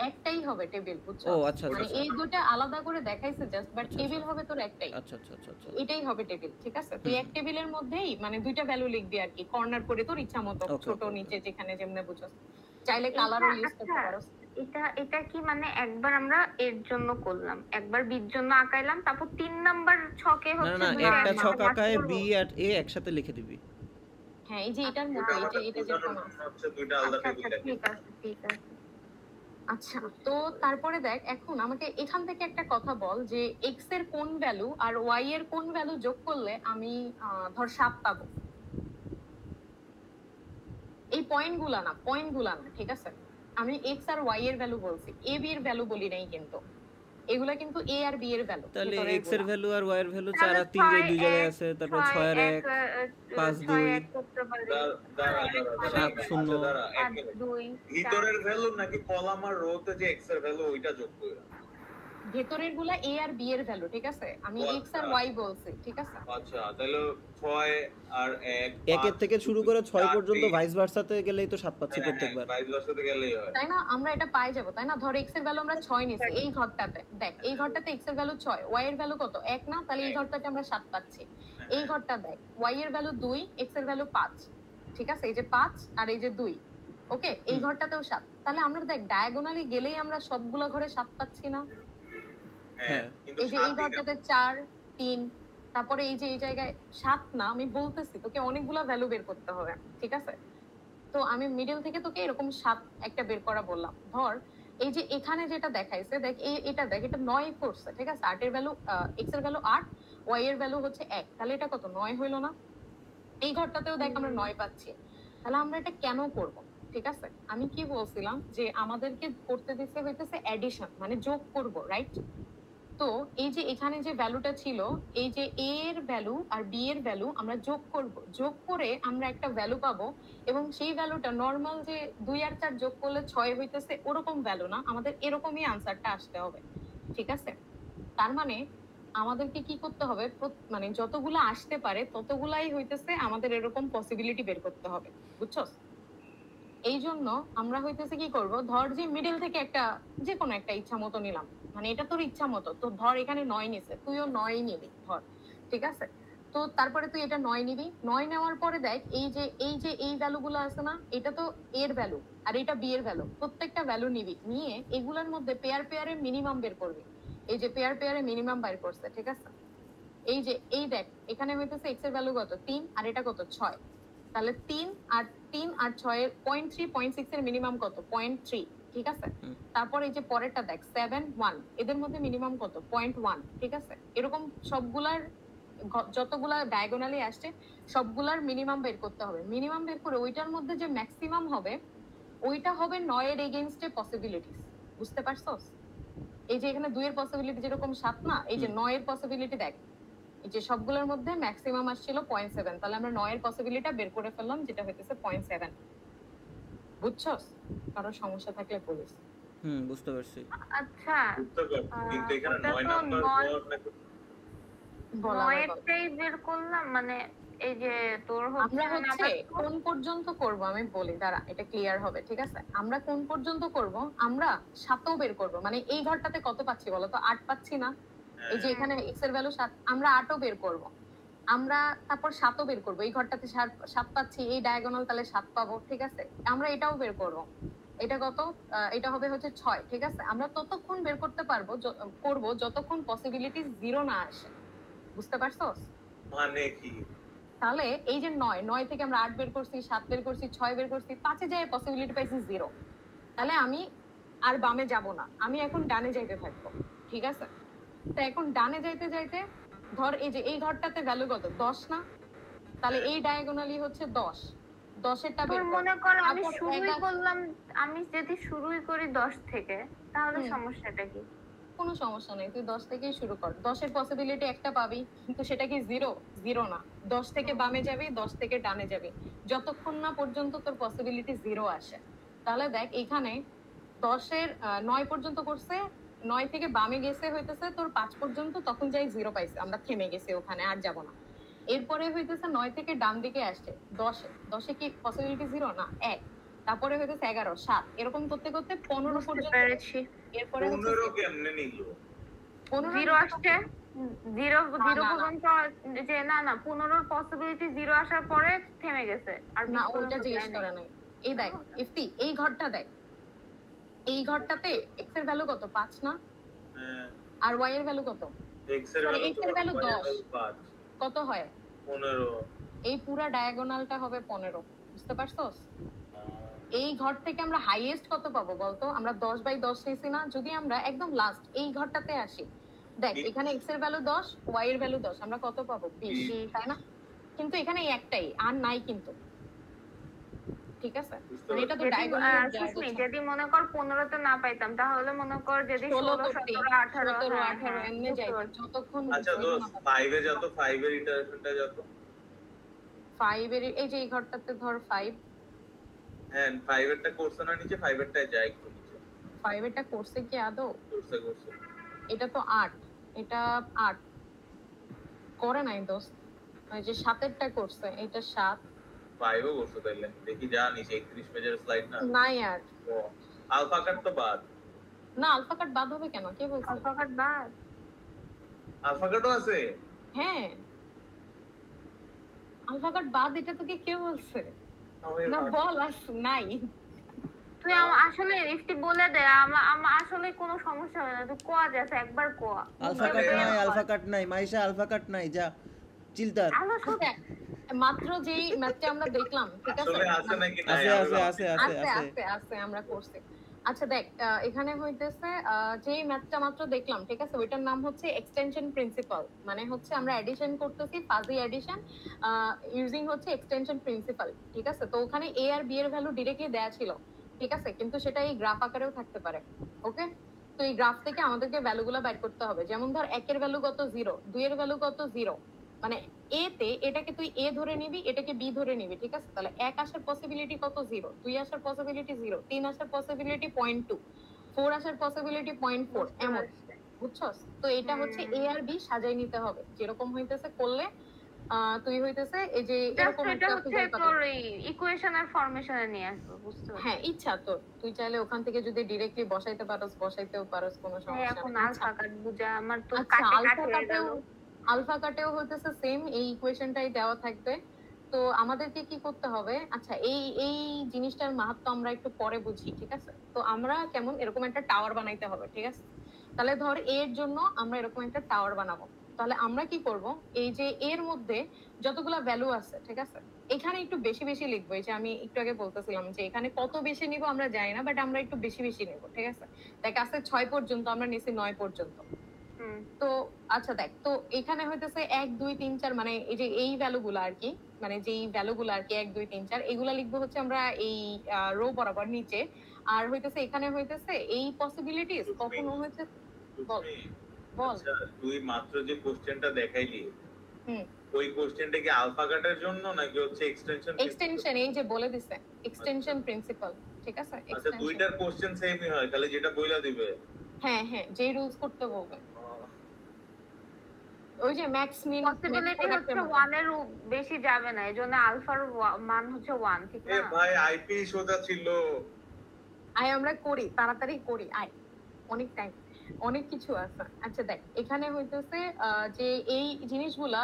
একটাই হবে টেবিল, বুঝছো? ও আচ্ছা মানে এই দুটো আলাদা করে দেখাইছে জাস্ট, বাট টেবিল হবে তোর একটাই। আচ্ছা এটাই হবে টেবিল, ঠিক আছে? তুই এক টেবিলের মধ্যেই মানে দুইটা ভ্যালু লিখবি আর কি, কর্নার করে তোর ইচ্ছা মতো, ছোট নিচে যেখানে যেমনে বুঝছস, চাইলে কালারও ইউজ করতে পারো। এটা কি মানে একবার আমরা এর জন্য করলাম, একবার বির জন্য আঁকাইলাম, তারপর 3 নাম্বার ছকে হচ্ছে না একটা ছক আঁকায় বি আর এ একসাথে লিখে দিবি। হ্যাঁ এই যে এটার মতো, এটা যে কোন হচ্ছে দুইটা আলাদা টেবিল। ঠিক আছে। আচ্ছা তো তারপরে দেখ এখন আমাকে এখান থেকে একটা কথা বল যে x এর কোন ভ্যালু আর y এর কোন ভ্যালু যোগ করলে আমি ধর 7 পাবো? এই পয়েন্টগুলা না, ঠিক আছে? আমি x আর y এর ভ্যালু বলছি, a b এর ভ্যালু বলি নাই কিন্তু। এগুলা কিন্তু a আর b এর ভ্যালু। তাহলে x এর ভ্যালু আর y এর ভ্যালু 4 আর 3 যে দুই জায়গায় আছে, তারপর 6 আর 1 5 2 7 0 ভিতরের ভ্যালু নাকি কলাম আর রোতে যে x এর ভ্যালু ওইটা যোগ কইরা? ভেতরের গুলা a আর b এর ভ্যালু, ঠিক আছে? আমি x আর y বলছি, ঠিক আছে? আচ্ছা তাহলে 6 আর 1 1 এর থেকে শুরু করে 6 পর্যন্ত ভাইস ভার্সাতে গেলেই তো 7 পাচ্ছি প্রত্যেকবার। ভাইস ভার্সাতে গেলেই হয়, তাই না? আমরা এটা পাই যাব, তাই না? ধর x এর ভ্যালু আমরা 6 নিছি এই ঘরটাতে, দেখ এই ঘরটাতে x এর ভ্যালু 6, y এর ভ্যালু কত? 1 না? তাহলে এই ঘরটাতে আমরা 7 পাচ্ছি। এই ঘরটা দেখ y এর ভ্যালু 2, x এর ভ্যালু 5, ঠিক আছে? এই যে 5 আর এই যে 2, ওকে? এই ঘরটাতেও 7, তাহলে আমরা দেখ ডায়াগোনালি গেলেই আমরা সবগুলো ঘরে 7 পাচ্ছি না? হ্যাঁ এই যে এই ঘরটাতে 4 3, তারপরে এই যে এই জায়গায় 7 না, আমি বলতেছি তোকে অনেকগুলা ভ্যালু বের করতে হবে, ঠিক আছে? তো আমি মিডল থেকে তোকে এরকম 7 একটা বের করা বললাম। ধর এই যে এখানে যেটা দেখাইছে, দেখ এটা দেখ, এটা 9 করছে, ঠিক আছে? 8 এর ভ্যালু x এর ভ্যালু 8, y এর ভ্যালু হচ্ছে 1, তাহলে এটা কত? 9 হইলো না? এই ঘরটাতেও দেখ আমরা 9 পাচ্ছি। তাহলে আমরা এটা কেন করব? ঠিক আছে, আমি কি বলছিলাম যে আমাদেরকে করতে দিতে হইতেছে এডিশন, মানে যোগ করব, রাইট? তো এই যে এখানে যে ভ্যালুটা ছিল, এই যে a এর ভ্যালু আর b এর ভ্যালু আমরা যোগ করব, যোগ করে আমরা একটা ভ্যালু পাবো, এবং সেই ভ্যালুটা নর্মাল যে 2 আর 4 যোগ করলে 6 হইতেছে ওরকম ভ্যালু না, আমাদের এরকমই আনসারটা আসতে হবে। ঠিক আছে, তার মানে আমাদেরকে কি করতে হবে, মানে যতগুলো আসতে পারে ততগুলাই হইতেছে আমাদের এরকম পসিবিলিটি বের করতে হবে, বুঝছো? এই জন্য আমরা হইতেছে কি করব, ধর যে মিডল থেকে একটা যে কোনো একটা ইচ্ছা মতো নিলাম, মানে এটা তোর ইচ্ছা মতো, তো ধর এখানে 9 নিছে, তুইও 9 নিবি ধর, ঠিক আছে? তো তারপরে তুই এটা 9 নিবি, 9 নেওয়ার পরে দেখ এই ভ্যালুগুলো আছে না, এটা তো এর ভ্যালু আর এটা বি এর ভ্যালু, প্রত্যেকটা ভ্যালু নিবি, নিয়ে এগুলোর মধ্যে পেয়ারে মিনিমাম বের করবি। এই যে পেয়ারে মিনিমাম বের করছে, ঠিক আছে? এই দেখ এখানে হইতেছে x এর ভ্যালু কত 3 আর এটা কত 6, তাহলে 3 আর 6 এর 0.3 0.6 এর মিনিমাম কত 0.3, ঠিক আছে? তারপর এই যে পরেরটা দেখ 7 1, এদের মধ্যে মিনিমাম কত 0.1, ঠিক আছে? এরকম সবগুলার যতগুলা ডায়াগোনালি আসছে সবগুলার মিনিমাম বের করতে হবে। মিনিমাম বের করে ওইটার মধ্যে যে ম্যাক্সিমাম হবে ওইটা হবে 9 এর এগেইনস্টে পসিবিলিটিস, বুঝতে পারছস? এই যে এখানে 2 এর পসিবিলিটি যেরকম 7 না, এই যে 9 এর পসিবিলিটি দেখ, এই যে সবগুলোর মধ্যে ম্যাক্সিমাম আসছিল 0.7, তাহলে আমরা 9 এর পসিবিলিটিটা বের করে ফেললাম যেটা হইতেছে 0.7, বুঝছস? কারো সমস্যা থাকলে বলিস। বুঝতে পারছি। আচ্ছা কিন্তু এখানে 9 নাম্বার বলা নয়টাই বের করলাম, মানে এই যে তোর আমরা হচ্ছে কোন পর্যন্ত করব আমি বলি, দাঁড়া এটা ক্লিয়ার হবে, ঠিক আছে? আমরা কোন পর্যন্ত করব, আমরা 7ও বের করব, মানে এই ঘরটাতে কত পাচ্ছি বলো তো, 8 পাচ্ছি না? এই যে এখানে x এর ভ্যালু 7, আমরা 8ও বের করব, আমরা তারপর 7ও বের করব, এই ঘরটাতে 7 পাচ্ছি, এই ডায়াগোনাল তাহলে 7 পাবো, ঠিক আছে? আমরা এটাও বের করব, এটা কত, এটা হবে হচ্ছে 6, ঠিক আছে? আমরা ততক্ষণ বের করতে করব যতক্ষণ পসিবিলিটি 0 না আসে, বুঝতে পারছস? মানে কি? তাহলে এই যে 9 থেকে আমরা 8 বের করছি, 7 বের করছি, 6 বের করছি, 5 এ যায় পসিবিলিটি পাইছি 0, তাহলে আমি আর বামে যাব না, আমি এখন ডানে যাইতে থাকবো, ঠিক আছে? তো এখন ডানে যাইতে যাইতে ধর এই যে এই ঘরটাতে ভ্যালু কত 10 না, তাহলে এই ডায়াগোনালি হচ্ছে 10 এরটা বের কর। মনে কর আমি শুরুই করলাম, আমি যদি শুরুই করি 10 থেকে, তাহলে সমস্যাটা কি? কোনো সমস্যা নেই, তুই 10 থেকেই শুরু কর, 10 এর পসিবিলিটি একটা পাবি, কিন্তু সেটা কি 0 না, 10 থেকে বামে যাবি, 10 থেকে ডানে যাবি, যতক্ষণ না পর্যন্ত তোর পসিবিলিটি 0 আসে। তাহলে দেখ এখানে 10 এর 9 পর্যন্ত করছে, 9 থেকে বামে গেছে হইতেছে তোর 5 পর্যন্ত, তখন যাই 0 পাইছে, আমরা থেমে গেছি ওখানে, আর যাব না। এরপরে হইতেছে 9 থেকে ডান দিকে আসছে 10 এ কি পসিবিলিটি 0 না 1, তারপরে হইতেছে 11 7, এরকম করতে করতে 15 পর্যন্ত পেরেছি। এরপরে 15 কেমনে নিল? 0 আসছে, 0 পর্যন্ত, যে না 15 পসিবিলিটি 0 আসার পরে থেমে গেছে, আর না ওইটা জিজ্ঞেস করে নাই। এই দেখ ইফতি, এই ঘরটা দেখ, এই ঘরটাতে x এর ভ্যালু কত 5 না, আর y এর ভ্যালু কত, x এর ভ্যালু 10, কত হয় 15, এই পুরো ডায়াগোনালটা হবে 15, বুঝতে পারছস? এই ঘর থেকে আমরা হাইয়েস্ট কত পাবো বলতো, আমরা 10/10 নিছি না, যদি আমরা একদম লাস্ট এই ঘরটাতে আসি, দেখ এখানে x এর ভ্যালু 10, y এর ভ্যালু 10, আমরা কত পাবো 20, তাই না? কিন্তু এখানে একটাই আর নাই কিন্তু, ঠিক আছে? মানে এটা তো ডায়াগোনাল, যদি মনে কর 15 তে না পাইতাম, তাহলে মনে কর যদি 16 17 18 এমনি যাই যতক্ষণ। আচ্ছা দোস্ত 5 এ যত 5 এর ইটারেশনটা যত 5 এর এই যে এই ঘরটাতে ধর 5, হ্যাঁ 5 এরটা করছ না নিচে, 5 এরটা যায় একটু নিচে, 5 এরটা করছে কি আদৌ? করছে এটা তো 8, এটা 8 করে নাই দোস্ত, ওই যে 7 এরটা করছে, এটা 7 5 ও করছে, তাইলে দেখি যা নিচে 31 পেজের স্লাইড না, না यार আলফা কাট তো বাদ না, আলফা কাট বাদ হবে কেন, কে বলছে আলফা কাট বাদ? আলফা কাটও আছে, হ্যাঁ আলফা কাট বাদ, এটা তোকে কে বলছে? না বল আস নাই, তুই আসলে ইফতি বলে দে, আমার আসলে কোনো সমস্যা হয় না, তুই কোয়া যাচ্ছে একবার কোয়া। আলফা কাট নাই মাইশা, আলফা কাট নাই, যা চিলতার মাত্র যেই ম্যাচটা আমরা দেখলাম, ঠিক আছে? আছে নাকি নাই? আছে আমরা করছি। আচ্ছা দেখ এখানে হইতেছে যেই ম্যাথটা মাত্র দেখলাম, ঠিক আছে, ওইটার নাম হচ্ছে এক্সটেনশন প্রিন্সিপাল, মানে হচ্ছে আমরা এডিশন করতেছি, ফাজি এডিশন ইউজিং হচ্ছে এক্সটেনশন প্রিন্সিপাল, ঠিক আছে? তো ওখানে a আর b এর ভ্যালু ডাইরেক্টলি দেয়া ছিল, ঠিক আছে, কিন্তু সেটা এই গ্রাফ আকারেও থাকতে পারে, ওকে? তো এই গ্রাফ থেকে আমাদেরকে ভ্যালুগুলো বের করতে হবে। যেমন ধর 1 এর ভ্যালু কত 0, 2 এর ভ্যালু কত 0, মানে a তে এটাকে তুই a ধরে নিবি, এটাকে b ধরে নিবি, ঠিক আছে? তাহলে 1 আসার পসিবিলিটি কত 0, 2 আসার পসিবিলিটি 0, 3 আসার পসিবিলিটি 0.2, 4 আসার পসিবিলিটি 0.4, এমন, বুঝছস? তো এটা হচ্ছে a আর b সাজাই নিতে হবে যেরকম হইতেছে করলে তুই হইতেছে এই যে এরকম এটা একটা হচ্ছে তোর ইকুয়েশনের ফরমেশনে নিয়ে আসবো, বুঝতে পারছিস? হ্যাঁ ইচ্ছা তো তুই চাইলে ওখান থেকে যদি डायरेक्टली বসাইতে পারোস বসাইতেও পারোস, কোনো সমস্যা এখন নেই। আলফা কাট বুঝা আমার তো আচ্ছা, কাটে আলফা কাটেও হইতেছে সেম এই ইকুয়েশনটাই দেওয়া থাকবে। তো আমাদেরকে কি করতে হবে, আচ্ছা এই জিনিসটার মাহাত্ম্য আমরা একটু পরে বুঝি, ঠিক আছে? তো আমরা কেমন এরকম একটা টাওয়ার বানাইতে হবে, ঠিক আছে? তাহলে ধর এর জন্য আমরা এরকম একটা টাওয়ার বানাবো। তাহলে আমরা কি করব, এই যে এর মধ্যে যতগুলা ভ্যালু আছে, ঠিক আছে, এখানে একটু বেশি বেশি লিখবো। এই যে আমি একটু আগে বলতেছিলাম যে এখানে কত বেশি নিব আমরা জানি না, বাট আমরা একটু বেশি বেশি নেব, ঠিক আছে? দেখ আছে 6 পর্যন্ত, আমরা নিছি 9 পর্যন্ত। তো আচ্ছা দেখ, তো এখানে হইতেছে 1 2 3 4, মানে এই যে এই ভ্যালুগুলো আর কি, মানে যেই ভ্যালুগুলো আর কি 1 2 3 4 এগুলা লিখবো হচ্ছে আমরা এই রো বরাবর নিচে। আর হইতেছে এখানে হইতেছে এই পসিবিলিটিস কখনো হচ্ছে বল বল। আচ্ছা, তুই মাত্র যে কোশ্চেনটা দেখাইলি, হুম, ওই কোশ্চেনটা কি আলফা কাটের জন্য নাকি হচ্ছে এক্সটেনশন, এই যে বলে দিছে এক্সটেনশন প্রিন্সিপাল, ঠিক আছে? আচ্ছা, দুইটার কোশ্চেন সেমই হয়, তাহলে যেটা বইলা দিবে। হ্যাঁ হ্যাঁ, যে রুলস করতে বলবে, ওই যে ম্যাক্স মিন পসিবিলিটি হচ্ছে 1 এর বেশি যাবে না, এজন্য আলফার মান হচ্ছে 1, ঠিক এ না? ভাই আইপি সোজা ছিল। আয় আমরা করি, তাড়াতাড়ি করি, আয় অনেক টাইম, অনেক কিছু আছে। আচ্ছা দেখ, এখানে হইতেছে যে এই জিনিসগুলা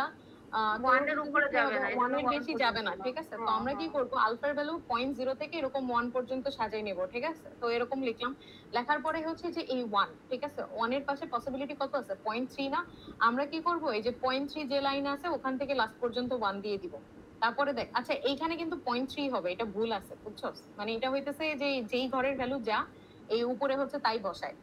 1 এর উপরে যাবে না, 1 এর বেশি যাবে না, ঠিক আছে? তো আমরা কি করব, আলফার ভ্যালু 0.0 থেকে এরকম 1 পর্যন্ত সাজাই নেব, ঠিক আছে? তো এরকম লিখলাম, লেখার পরে হচ্ছে যে এই 1, ঠিক আছে, 1 এর পাশে পসিবিলিটি কত আছে 0.3 না, আমরা কি করব, এই যে 0.3 যে লাইন আছে ওখান থেকে লাস্ট পর্যন্ত 1 দিয়ে দিব। তারপরে দেখ, আচ্ছা এইখানে কিন্তু 0.3 হবে, এটা ভুল আছে, বুঝছস? মানে এটা হইতেছে যে যেই ঘরের ভ্যালু যা এই উপরে হচ্ছে তাই বসায়।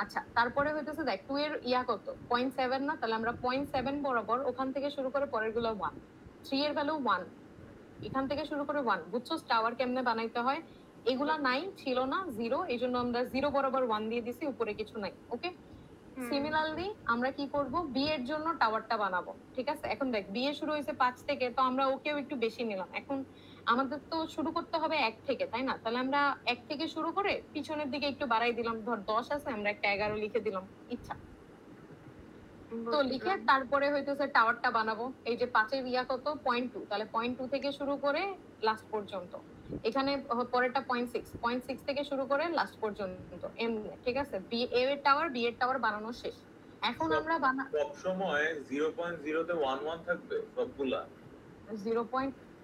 আচ্ছা, তারপরে হইতেছে দেখ 2 এর ইয়া কত 0.7 না, তাহলে আমরা 0.7 বরাবর ওখান থেকে শুরু করে পরের গুলো 1, 3 এর ভ্যালু 1, এখান থেকে শুরু করে 1, বুঝছস টাওয়ার কেমনে বানাইতে হয়? এগুলা নাই, ছিল না, 0, এইজন্য আমরা 0 বরাবর 1 দিয়ে দিছি, উপরে কিছু নাই। ওকে, সিমিলারলি আমরা কি করব, বি এর জন্য টাওয়ারটা বানাবো, ঠিক আছে? এখন দেখ বি এ শুরু হয়েছে 5 থেকে, তো আমরা ওকেও একটু বেশি নিলাম। এখন আমাদের তো শুরু করতে হবে 1 থেকে, তাই না? তাহলে আমরা 1 থেকে শুরু করে পিছনের দিকে একটু বাড়াই দিলাম, ধর 10 আছে, আমরা একটা 11 লিখে দিলাম, ইচ্ছা তো লিখে তারপরে হইতেছে টাওয়ারটা বানাবো। এই যে 5 এর ইয়া কত 0.2, তাহলে 0.2 থেকে শুরু করে লাস্ট পর্যন্ত, এখানে পরেরটা 0.6 থেকে শুরু করে লাস্ট পর্যন্ত, এমনি, ঠিক আছে? বি এর টাওয়ার বানানো শেষ। এখন আমরা সব সময় 0.0 তে 1 1 থাকবে সবগুলা 0.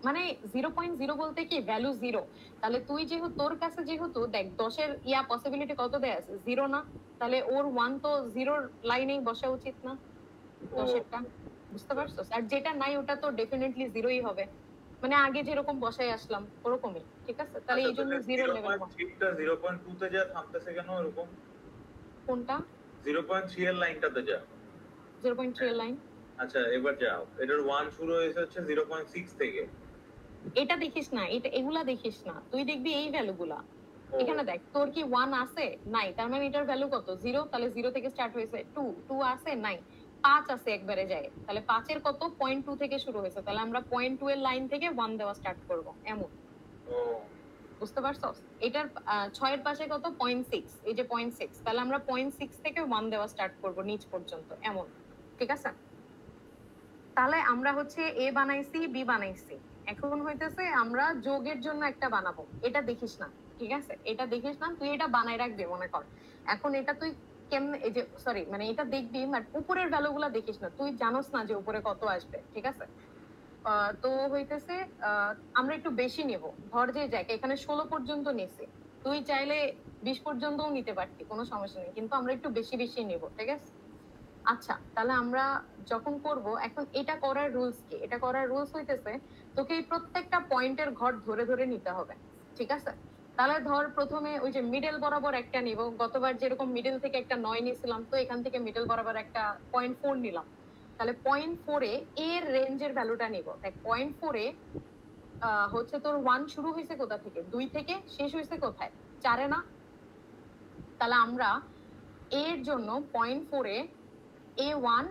মানে 0.0 বলতে কি ভ্যালু 0, তাহলে তুই যেহেতু তোর কাছে যেহেতু দেখ 10 এর ইয়া পসিবিলিটি কত দেয়া আছে 0 না, তাহলে ওর 1 তো 0 লাইনেই বসা উচিত না 10 এরটা, বুঝতে পারছস? আর যেটা নাই ওটা তো ডেফিনেটলি 0ই হবে, মানে আগে যেরকম বসাই আসলাম ওরকমই, ঠিক আছে? তাহলে এই জন্য 0 লেভেল 0.3টা 0.2 তে যা থামতেছে কেন এরকম? কোনটা 0.3 এর লাইনটাতে যা 0.3 এর লাইন? আচ্ছা এবার যাও, এটার 1 শুরু হয়েছে হচ্ছে 0.6 থেকে। এটা দেখিস না, এটা এগুলা দেখিস না, তুই দেখবি এই ভ্যালুগুলা। এখানে দেখ তোর কি 1 আছে নাই, তার মানে এটার ভ্যালু কত 0, তাহলে 0 থেকে স্টার্ট হয়েছে, 2 আছে নাই, 5 আছে একবারে যায়, তাহলে 5 এর কত 0.2 থেকে শুরু হয়েছে, তাহলে আমরা 0.2 এর লাইন থেকে 1 দেওয়া স্টার্ট করব, এমন, বুঝতে পারছস? এটার 6 এর পাশে কত 0.6, এই যে 0.6, তাহলে আমরা 0.6 থেকে 1 দেওয়া স্টার্ট করব নিচ পর্যন্ত, এমন, ঠিক আছে? তাহলে আমরা হচ্ছে এ বানাইছি, বি বানাইছি, এখন হইতেছে আমরা যোগের জন্য একটা বানাবো, এটা দেখিস না, ঠিক আছে? এটা দেখিস না, তুই এটা বানাই রাখবি মনে কর। এখন এটা তুই কেমনে, এই যে সরি মানে এটা দেখবি, বাট উপরের ভ্যালুগুলা দেখিস না, তুই জানোস না যে উপরে কত আসবে, ঠিক আছে? তো হইতেছে আমরা একটু বেশি নেব, ধর যে যাক এখানে 16 পর্যন্ত নিছি, তুই চাইলে 20 পর্যন্তও নিতে পারতি, কোনো সমস্যা নেই, কিন্তু আমরা একটু বেশি বেশি নেব, ঠিক আছে? আচ্ছা, তাহলে আমরা যখন করব, এখন এটা করার রুলস কি? এটা করার রুলস হইতেছে তোকে এই প্রত্যেকটা পয়েন্টের ঘর ধরে ধরে নিতে হবে, ঠিক আছে? তাহলে ধর প্রথমে ওই যে মিডল বরাবর একটা নিব, গতবার যেরকম মিডল থেকে একটা 9 নিয়েছিলাম, তো এখান থেকে মিডল বরাবর একটা 0.4 নিলাম, তাহলে 0.4 এ এর রেঞ্জের ভ্যালুটা নিব। দেখ 0.4 এ হচ্ছে তোর 1 শুরু হয়েছে কোথা থেকে, 2 থেকে, শেষ হয়েছে কোথায় 4 এ না? তাহলে আমরা a এর জন্য 0.4 এ a1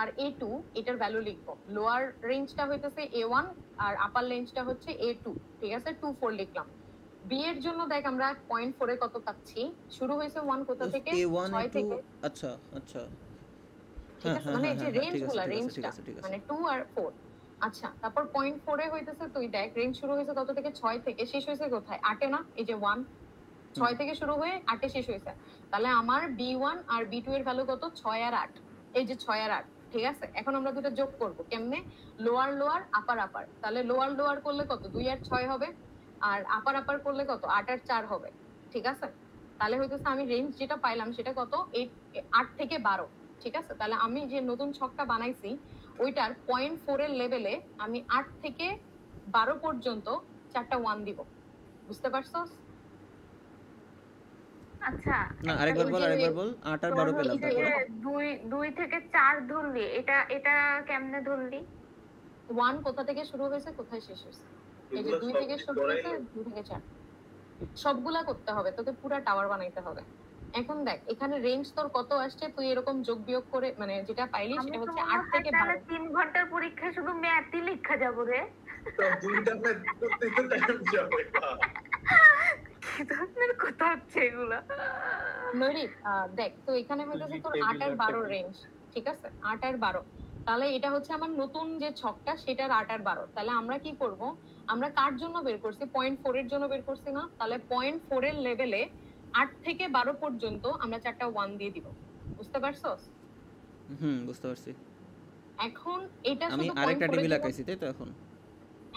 আর a2 এটার ভ্যালু লিখবো। লোয়ার রেঞ্জটা হইতেছে a1 আর আপার রেঞ্জটা হচ্ছে a2, ঠিক আছে? 2 4 লিখলাম। b এর জন্য দেখ আমরা 0.4 এ কত পাচ্ছি, শুরু হয়েছে 1 কোথা থেকে, 6 থেকে। আচ্ছা আচ্ছা, ঠিক আছে, মানে যে রেঞ্জগুলো, রেঞ্জটা মানে 2 আর 4। আচ্ছা, তারপর 0.4 এ হইতেছে, তুই দেখ রেঞ্জ শুরু হয়েছে কত থেকে, 6 থেকে, শেষ হয়েছে কোথায়, 8 এ না? এই যে 1 6 থেকে শুরু হয়ে 8 এ শেষ হয়েছে। তাহলে আমার b1 আর b2 এর ভ্যালু কত, 6 আর 8। এই যে 6 আর 8, ঠিক আছে? এখন আমরা দুটো যোগ করব কেমনে, লোয়ার লোয়ার আপার আপার। তাহলে লোয়ার লোয়ার করলে কত, 2 আর 6 হবে, আর আপার আপার করলে কত, 8 আর 4 হবে, ঠিক আছে? তাহলে হইতেছে আমি রেঞ্জ যেটা পাইলাম সেটা কত, 8 থেকে 12, ঠিক আছে? তাহলে আমি যে নতুন ছকটা বানাইছি ওইটার 0.4 এর লেভেলে আমি 8 থেকে 12 পর্যন্ত 4টা 1 দিব। বুঝতে পারছস? আচ্ছা, না আরেকবার বল 8 আর 12 পেলাম, তারপরে 2 থেকে 4 ধরলি, এটা কেমনে ধরলি? 1 কোথা থেকে শুরু হয়েছে, কোথায় শেষ হয়েছে? এই যে 2 থেকে শুরু হয়েছে, 2 থেকে 4 সবগুলা করতে হবে, তোকে পুরো টাওয়ার বানাইতে হবে। এখন দেখ এখানে রেঞ্জ তোর কত আসছে, তুই এরকম যোগ বিয়োগ করে মানে যেটা পাইলি সেটা হচ্ছে 8 থেকে 12। 3 ঘন্টার পরীক্ষায় শুধু ম্যাথই লেখা যাবে রে, তো দুইটা ম্যাথ করতে তো টাইম যাবে। কি ধরনের কথা হচ্ছে এগুলা? নরি দেখ, তো এখানে হইতেছে তোর 8 আর 12 রেঞ্জ, ঠিক আছে? 8 আর 12, তাহলে এটা হচ্ছে আমার নতুন যে ছকটা সেটার 8 আর 12। তাহলে আমরা কি করব, আমরা কার জন্য বের করছি, 0.4 এর জন্য বের করছি না? তাহলে 0.4 এর লেভেলে 8 থেকে 12 পর্যন্ত আমরা 4টা 1 দিয়ে দিব। বুঝতে পারছস? বুঝতে পারছি। এখন এটা আমি শুধু আরেকটা 0.4 টেবিল আঁকাইছি তাই তো এখন?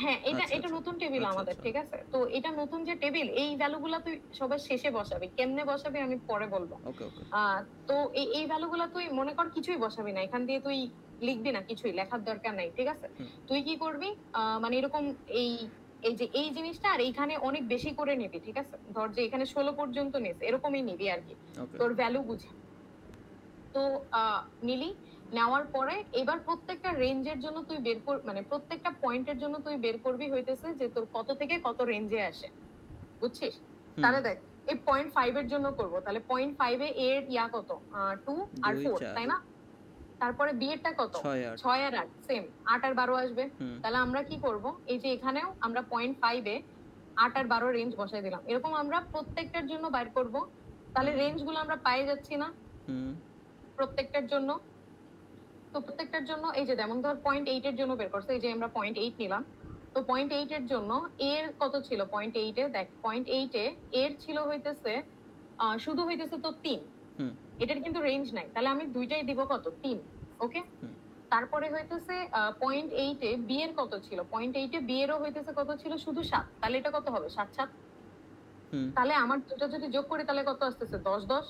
হ্যাঁ, এটা নতুন টেবিল আমাদের, ঠিক আছে? তো এটা নতুন যে টেবিল, এই ভ্যালুগুলো তুই সবার শেষে বসাবি। কেমনে বসাবি আমি পরে বলবো। ওকে ওকে। তো এই ভ্যালুগুলো তুই মনে কর কিছুই বসাবি না, এখান দিয়ে তুই লিখবি না, কিছুই লেখার দরকার নাই, ঠিক আছে? তুই কি করবি, মানে এরকম এই জিনিসটা আর এইখানে অনেক বেশি করে নিবি, ঠিক আছে? ধর যে এখানে 16 পর্যন্ত নিস, এরকমই নিবি আর কি, তোর ভ্যালু বুঝে। তো নিলি, নেওয়ার পরে এবার প্রত্যেকটা রেঞ্জের জন্য তুই বের কর, মানে প্রত্যেকটা পয়েন্টের জন্য তুই বের করবি হইতেছে যে তোর কত থেকে কত রেঞ্জে আসে, বুঝছিস? তাহলে দেখ এই 0.5 এর জন্য করব, তাহলে 0.5 এ এর ইয়া কত, 2 আর 4, তাই না? তারপরে বি এরটা কত, 6 আর 8, সেম 8 আর 12 আসবে। তাহলে আমরা কি করব, এই যে এখানেও আমরা 0.5 এ 8 আর 12 রেঞ্জ বসাই দিলাম, এরকম আমরা প্রত্যেকটার জন্য বাইর করব। তাহলে রেঞ্জগুলো আমরা পেয়ে যাচ্ছি না প্রত্যেকটার জন্য? তো প্রত্যেকটার জন্য এই যে যেমন ধর 0.8 এর জন্য বের করছে, এই যে আমরা 0.8 নিলাম। তো 0.8 এর জন্য এর কত ছিল, 0.8 এ দেখ 0.8 এ এর ছিল হইতেছে শুধু হইতেছে তো 3, এটার কিন্তু রেঞ্জ নাই। তাহলে আমি দুইটাই দিব কত, 3, ওকে? তারপরে হইতেছে 0.8 এ বি এর কত ছিল, 0.8 এ বি এরও হইতেছে কত ছিল, শুধু 7। তাহলে এটা কত হবে, 7 7। তাহলে আমার দুটো যদি যোগ করি তাহলে কত আসতেছে, 10 10।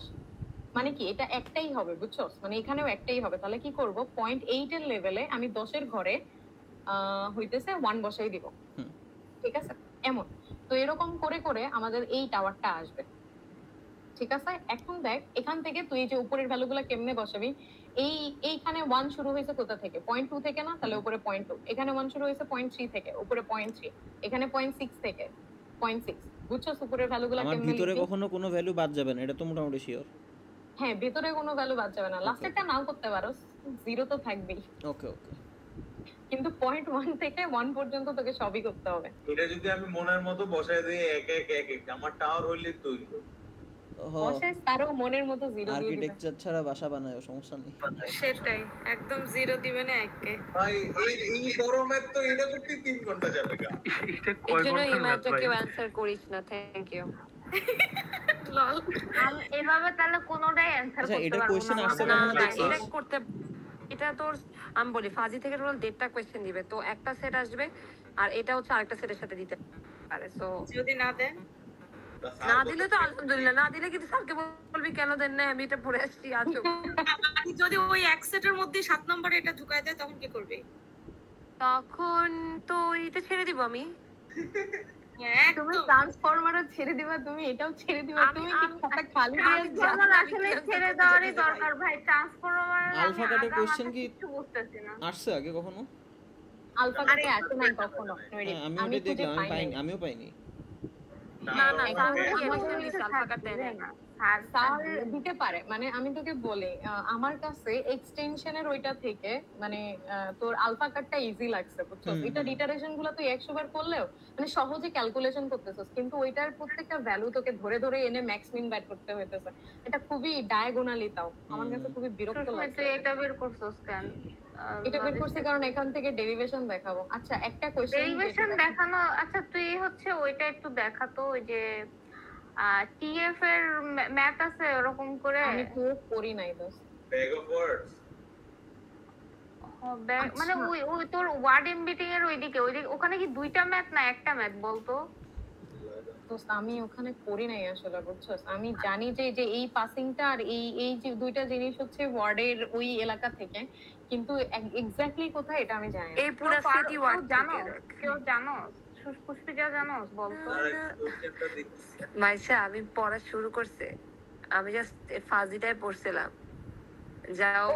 মানে কি এটা একটাই হবে, বুঝছো? মানে এখানেও একটাই হবে। তাহলে কি করব, 0.8 এর লেভেলে আমি 10 এর ঘরে হইতেছে 1 বসাই দিব, ঠিক আছে? এমন তো এরকম করে করে আমাদের এই টাওয়ারটা আসবে, ঠিক আছে? এখন দেখ এখান থেকে তুই যে উপরের ভ্যালুগুলো কেমনে বসাবি, এইখানে 1 শুরু হয়েছে কোথা থেকে, 0.2 থেকে না? তাহলে উপরে 0.2, এখানে 1 শুরু হয়েছে 0.3 থেকে, উপরে 0.3, এখানে 0.6 থেকে 0.6, বুঝছো? উপরের ভ্যালুগুলো কেমনে লিখবি? আমার ভিতরে কখনো কোনো ভ্যালু বাদ যাবে না, এটা তো মোটামুটি শিওর। হ্যাঁ, ভেতরে কোনো ভ্যালু বাদ যাবে না, লাস্টেরটা নাও করতে পারো, 0 তো থাকবেই। ওকে ওকে। কিন্তু 0.1 থেকে 1 পর্যন্ত তোকে সবই করতে হবে। এটা যদি আমি মনের মতো বসায় দিই এক এক এক এক, আমার টাওয়ার হইলে তুই বসায় তারও মনের মতো 0 দিয়ে দিবে। আর্কিটেকচার ছাড়া বাসা বানায়, সমস্যা নেই। সেটাই, একদম 0 দিবে না একে। ভাই এই বড় ম্যাথ তো এটা করতে 3 ঘন্টা যাবে গা। এটা কয় এজন্য ঘন্টা এই ম্যাথটা ম্যাথ কেউ অ্যানসার করিস না, থ্যাংক ইউ। লল। এভাবে তাহলে কোনোটাই অ্যানসার আচ্ছা, করতে এটা পারবো কোশ্চেন না। আসছে না কখনো না, দেখছিস? এটা করতে, এটা তোর আমি বলি ফাজি থেকে টোটাল 1.5টা কোশ্চেন দিবে, তো একটা সেট আসবে আর এটা হচ্ছে আরেকটা সেটের সাথে দিতে পারে। সো যদি না দেন, না দিলে তো আলহামদুলিল্লাহ, না দিলে কিন্তু স্যারকে বলবি কেন দেন না, আমি এটা পড়ে আসছি আজও। যদি ওই এক সেটের মধ্যে 7 নম্বরে এটা ঢুকায় দেয় তখন কি করবে? তখন তো এটা ছেড়ে দিব আমি। তুমি ট্রান্সফরমারও ছেড়ে দিবা, তুমি এটাও ছেড়ে দিবা, তুমি কি খাতা খালি দিয়ে ট্রান্সফরমার আসলে ছেড়ে দেওয়ারই দরকার ভাই। ট্রান্সফরমার আলফা কাটের কোশ্চেন কি কিছু বুঝতেছি না। আসছে আগে কখনো? আলফা কাটে আসে নাই কখনো। হ্যাঁ, আমি ওটা দেখলাম, আমিও পাইনি। না না আমাদের- স্যার আলফা কাট দেয় না। স্যার দিতে পারে, মানে আমি তোকে বলি আমার কাছে এক্সটেনশনের ওইটা থেকে মানে তোর আলফা কাটটা ইজি লাগছে বুঝছস। এটা ডিটারেশন গুলো তুই 100 বার করলেও মানে সহজে ক্যালকুলেশন করতেছস, কিন্তু ওইটার প্রত্যেকটা ভ্যালু তোকে ধরে ধরে এনে ম্যাক্স মিন বের করতে হইতেছে। এটা খুবই ডায়াগোনালি তাও আমার কাছে খুবই বিরক্ত লাগছে। তুই এটা বের করছস কেন? এটা বের করছি কারণ এখান থেকে ডেরিভেশন দেখাবো। আচ্ছা একটা কোশ্চেন ডেরিভেশন দেখানো, আচ্ছা তুই হচ্ছে ওইটা একটু দেখাতো, ওই যে টিএফ এর ম্যাথ আছে ওরকম করে। আমি প্রুফ করি নাই দোস্ত। ব্যাগ অফ ওয়ার্ডস মানে ওই তোর ওয়ার্ড এমবিটিং এর ওইদিকে ওখানে কি দুইটা ম্যাথ না একটা ম্যাথ বলতো? দোস্ত আমি ওখানে করি নাই আসলে বুঝছস। আমি জানি যে যে এই পাসিংটা আর এই যে দুইটা জিনিস হচ্ছে ওয়ার্ডের ওই এলাকা থেকে, কিন্তু এক্স্যাক্টলি কোথায় এটা আমি জানি না। এই পুরো সিটি ওয়ার্ড জানো কেউ জানো? পুষ্পিতা জানোস বলতো? কোশ্চেনটা দিচ্ছি মাইশা আমি পড়া শুরু করছে, আমি জাস্ট ফাজিটাই পড়ছিলাম। যাও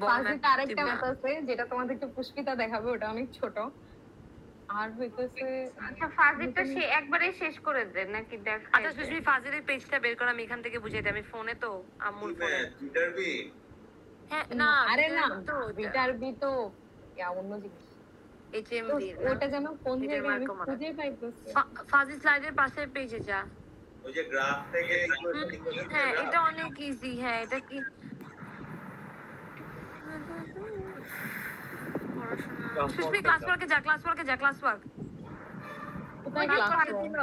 ফাজিতে আরেকটা ম্যাথ আছে যেটা তোমাদেরকে পুষ্পিতা দেখাবে, ওটা অনেক ছোট। আর হইতেছে আচ্ছা ফাজিলটা সে একবারে শেষ করে দে নাকি দেখ? আচ্ছা সুস্মি ফাজিলের পেজটা বের কর, আমি এখান থেকে বুঝিয়ে দিই। আমি ফোনে তো আম্মুর ফোনে। ইন্টারভি হ্যাঁ না আরে না তো বিটার বি তো অন্য জিনিস। এইচএমডি ওটা যেন কোন এটার জায়গায় আমি মার্ক কমানো। খুঁজে পাইতেছি। ফাজিল স্লাইডের পাশের পেজে যা। ওই যে গ্রাফ থেকে ইকুয়েশন হ্যাঁ এটা অনেক ইজি। হ্যাঁ এটা কি সুস্মি ক্লাস ওয়ার্কে যা, ক্লাস ওয়ার্কে যা, ক্লাস ওয়ার্ক কোথায় ক্লাস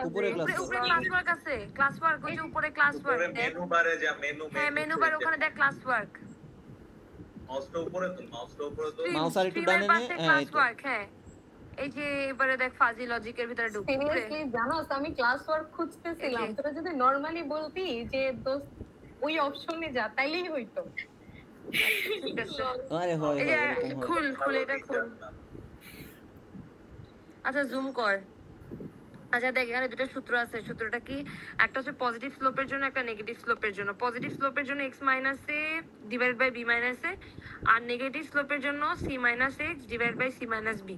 উপরে ক্লাস উপরে ক্লাস ওয়ার্ক আছে। ক্লাস ওয়ার্ক ওই যে উপরে ক্লাস ওয়ার্ক দেখ। মেনু বারে যা হ্যাঁ মেনু বার ওখানে দেখ ক্লাস ওয়ার্ক। মাউসটা উপরে তো মাউস আর একটু ডানে নে, হ্যাঁ ক্লাস এই তো। ওয়ার্ক। হ্যাঁ এই যে এবারে দেখ ফাজি লজিকের ভিতরে ঢুক। সিরিয়াসলি জানোস আমি ক্লাস ওয়ার্ক খুঁজতেছিলাম, এই যে। তোরা যদি নরমালি বলতি যে দোস্ত ওই অপশনে যা তাইলেই হইতো। ঠিক আছে আরে হয় এই হয় যে এরকম হয়। খুল খুল এটা খুল। আচ্ছা জুম কর। আচ্ছা দেখ এখানে দুটো সূত্র আছে। সূত্রটা কি? একটা হচ্ছে পজিটিভ স্লোপের জন্য, একটা নেগেটিভ স্লোপের জন্য। পজিটিভ স্লোপের জন্য x minus a divide by b minus a, আর নেগেটিভ স্লোপের জন্য c minus x divide by c minus b।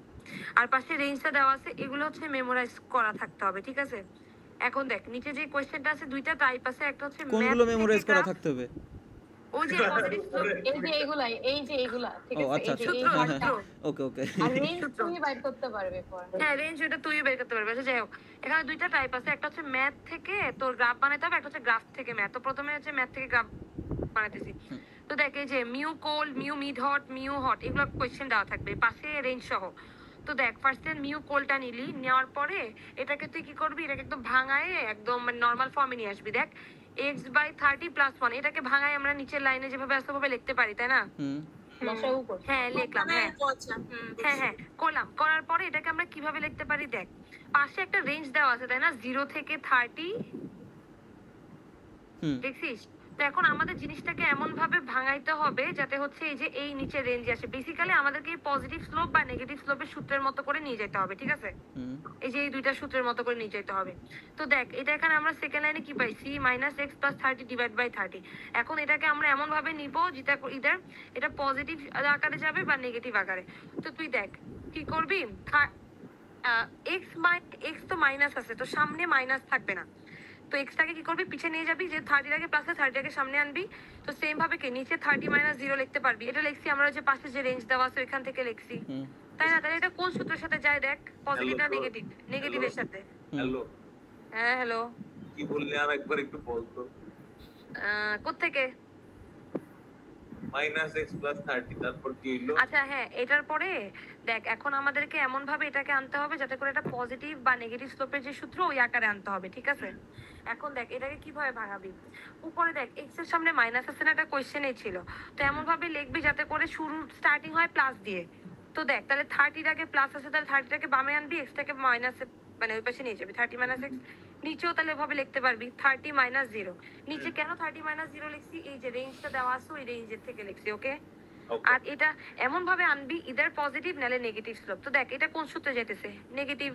আর পাশে রেঞ্জটা দেওয়া আছে, এগুলো হচ্ছে মেমোরাইজ করা থাকতে হবে, ঠিক আছে? এখন দেখ নিচে যে কোশ্চেনটা আছে দুইটা টাইপ আছে, একটা হচ্ছে কোনগুলো মেমোরাইজ করা থাকতে হবে? ওই যে পজিটিভ স্লোপ। এই যে এগুলাই, এই যে এগুলা, ঠিক ও আছে? আচ্ছা এই যে আচ্ছা এই হ্যাঁ হ্যাঁ ঘরটা। ওকে ওকে আর রেঞ্জ তুমি বাইর করতে পারবে পরে। হ্যাঁ রেঞ্জ ওটা তুই বের করতে পারবি। আচ্ছা যাই হোক এখানে দুইটা টাইপ আছে, একটা হচ্ছে ম্যাথ থেকে তোর গ্রাফ বানাতে হবে, একটা হচ্ছে গ্রাফ থেকে ম্যাথ। তো প্রথমে হচ্ছে ম্যাথ থেকে গ্রাফ বানাতেছি। তো দেখ এই যে mu cold, mu mid hot, mu hot, এগুলো কোয়েশ্চেন দেওয়া থাকবে পাশে রেঞ্জ সহ। তো দেখ ফার্স্টে মিউ কোলটা নিলি, নেওয়ার পরে এটাকে তুই কি করবি, এটাকে একদম ভাঙায় একদম নর্মাল ফর্মে নিয়ে আসবি। দেখ x/30 + 1 এটাকে ভাঙায় আমরা নিচের লাইনে যেভাবে আসতে ভাবে লিখতে পারি, তাই না? লসাগু করতে। হ্যাঁ লিখলাম। হ্যাঁ হ্যাঁ হ্যাঁ করলাম। করার পরে এটাকে আমরা কিভাবে লিখতে পারি দেখ, পাশে একটা রেঞ্জ দেওয়া আছে তাই না, 0 থেকে 30 দেখছিস? তো এখন আমাদের জিনিসটাকে এমন ভাবে ভাঙাইতে হবে যাতে হচ্ছে এই যে এই নিচে রেঞ্জ আসে। বেসিক্যালি আমাদেরকে এই পজিটিভ স্লোপ বা নেগেটিভ স্লোপের সূত্রের মতো করে নিয়ে যেতে হবে, ঠিক আছে? এই যে এই দুইটা সূত্রের মতো করে নিয়ে যেতে হবে। তো দেখ এটা এখানে আমরা সেকেন্ড লাইনে কি পাই, c minus x plus 30 divide by 30। এখন এটাকে আমরা এমন ভাবে নিব যেটা ইদার এটা পজিটিভ আকারে যাবে বা নেগেটিভ আকারে। তো তুই দেখ কি করবি, x তো মাইনাস আছে, তো সামনে মাইনাস থাকবে না। তো এক্সটাকে কি করবি, পিছে নিয়ে যাবি, যে 30 আগে প্লাস 30 আগে সামনে আনবি। তো সেম ভাবে কি নিচে 30 মাইনাস 0 লিখতে পারবি। এটা লিখছি আমরা যে পাশে যে রেঞ্জ দেওয়া আছে ওইখান থেকে লিখছি, তাই না? তাহলে এটা কোন সূত্রের সাথে যায় দেখ, পজিটিভ না নেগেটিভ? নেগেটিভের সাথে। হ্যালো হ্যাঁ হ্যালো কি বললি আর একবার একটু বলতো। কোত্থেকে? -x + 30 তারপর কি হলো? আচ্ছা হ্যাঁ এটার পরে দেখ এখন আমাদেরকে এমন ভাবে এটাকে আনতে হবে যাতে করে এটা পজিটিভ বা নেগেটিভ স্লোপের যে সূত্র ওই আকারে আনতে হবে, ঠিক আছে? এখন দেখ এটাকে কিভাবে ভাঙাবি, উপরে দেখ x এর সামনে মাইনাস আছে না, একটা কোশ্চেনই ছিল। তো এমন ভাবে লিখবি যাতে করে শুরু স্টার্টিং হয় প্লাস দিয়ে। তো দেখ তাহলে 30 আগে প্লাস আছে, তাহলে 30 টাকে বামে আনবি, x টাকে মাইনাসে মানে ওই পাশে নিয়ে যাবি, 30 মাইনাস x। নিচেও তাহলে এভাবে লিখতে পারবি 30 মাইনাস 0। নিচে কেন 30 মাইনাস 0 লিখছি, এই যে রেঞ্জটা দেওয়া আছে ওই রেঞ্জের থেকে লিখছি, ওকে? আর এটা এমন ভাবে আনবি ইদার পজিটিভ নালে নেগেটিভ স্লোপ। তো দেখ এটা কোন সূত্রে যেতেছে, নেগেটিভ,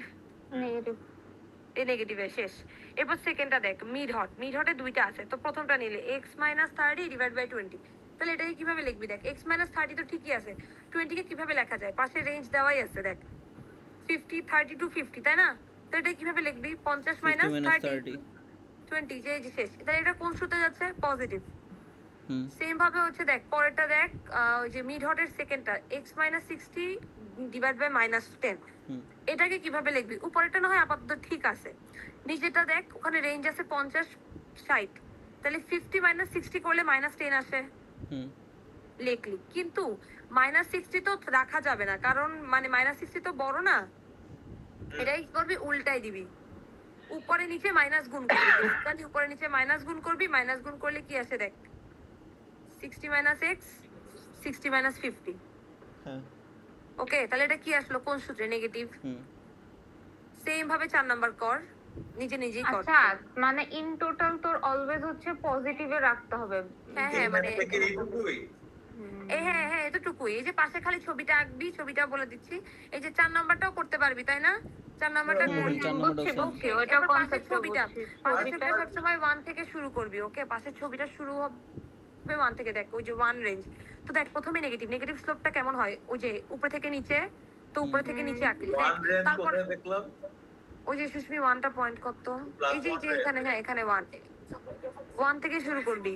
এই নেগেটিভে শেষ। এরপর সেকেন্ডটা দেখ মিড হট, মিড হটে দুইটা আছে। তো প্রথমটা নিলে x মাইনাস 30 ডিভাইড বাই 20। তাহলে এটাকে কিভাবে লিখবি দেখ, x মাইনাস 30 তো ঠিকই আছে, 20 কে কিভাবে লেখা যায়, পাশে রেঞ্জ দেওয়াই আছে দেখ 50 30 টু 50, তাই না? তো এটা কিভাবে লিখবি 50 মাইনাস 30 20 যে শেষ, তাহলে এটা কোন সূত্রে যাচ্ছে পজিটিভ। সেম ভাবে হচ্ছে দেখ পরেরটা দেখ, ওই যে মিড হটের সেকেন্ডটা x - 60 ডিভাইড বাই -10, এটাকে কিভাবে লিখবি? উপরেরটা না হয় আপাতত ঠিক আছে, নিচেটা দেখ ওখানে রেঞ্জ আছে 50 60, তাহলে 50 - 60 করলে -10 আসে, লিখলি। কিন্তু -60 তো রাখা যাবে না, কারণ মানে -60 তো বড় না, এটাই কি করবি উল্টাই দিবি, উপরে নিচে মাইনাস গুণ করবি, তাহলে উপরে নিচে মাইনাস গুণ করবি, মাইনাস গুণ করলে কি আসে দেখ 60 - x 60 - 50। হ্যাঁ ওকে, তাহলে এটা কি আসলো কোন সূত্রে নেগেটিভ। সেম ভাবে 4 নাম্বার কর, নিজেই কর। আচ্ছা মানে ইন টোটাল তোর অলওয়েজ হচ্ছে পজিটিভে রাখতে হবে। হ্যাঁ মানে এইটুকুই। হ্যাঁ এতটুকুই। এই যে পাশে খালি ছবিটা আঁকবি, ছবিটা বলে দিচ্ছি। এই যে 4 নাম্বারটাও করতে পারবি তাই না? 4 নাম্বারটা করবি, বুঝছি ওটা কনসেপ্ট ছবিটা সবসময় 1 থেকে শুরু করবি। ওকে, পাশের ছবিটা শুরু হবে 1 থেকে। দেখ ওই যে 1 রেঞ্জ, তো দেখ প্রথমে নেগেটিভ স্লোপটা কেমন হয়, ওই যে উপরে থেকে নিচে, তো উপরে থেকে নিচে আঁকলি, তারপর দেখলাম ওই যে সুস্মি 1টা পয়েন্ট কত, এই যে এখানে, হ্যাঁ এখানে 1 থেকে শুরু করবি,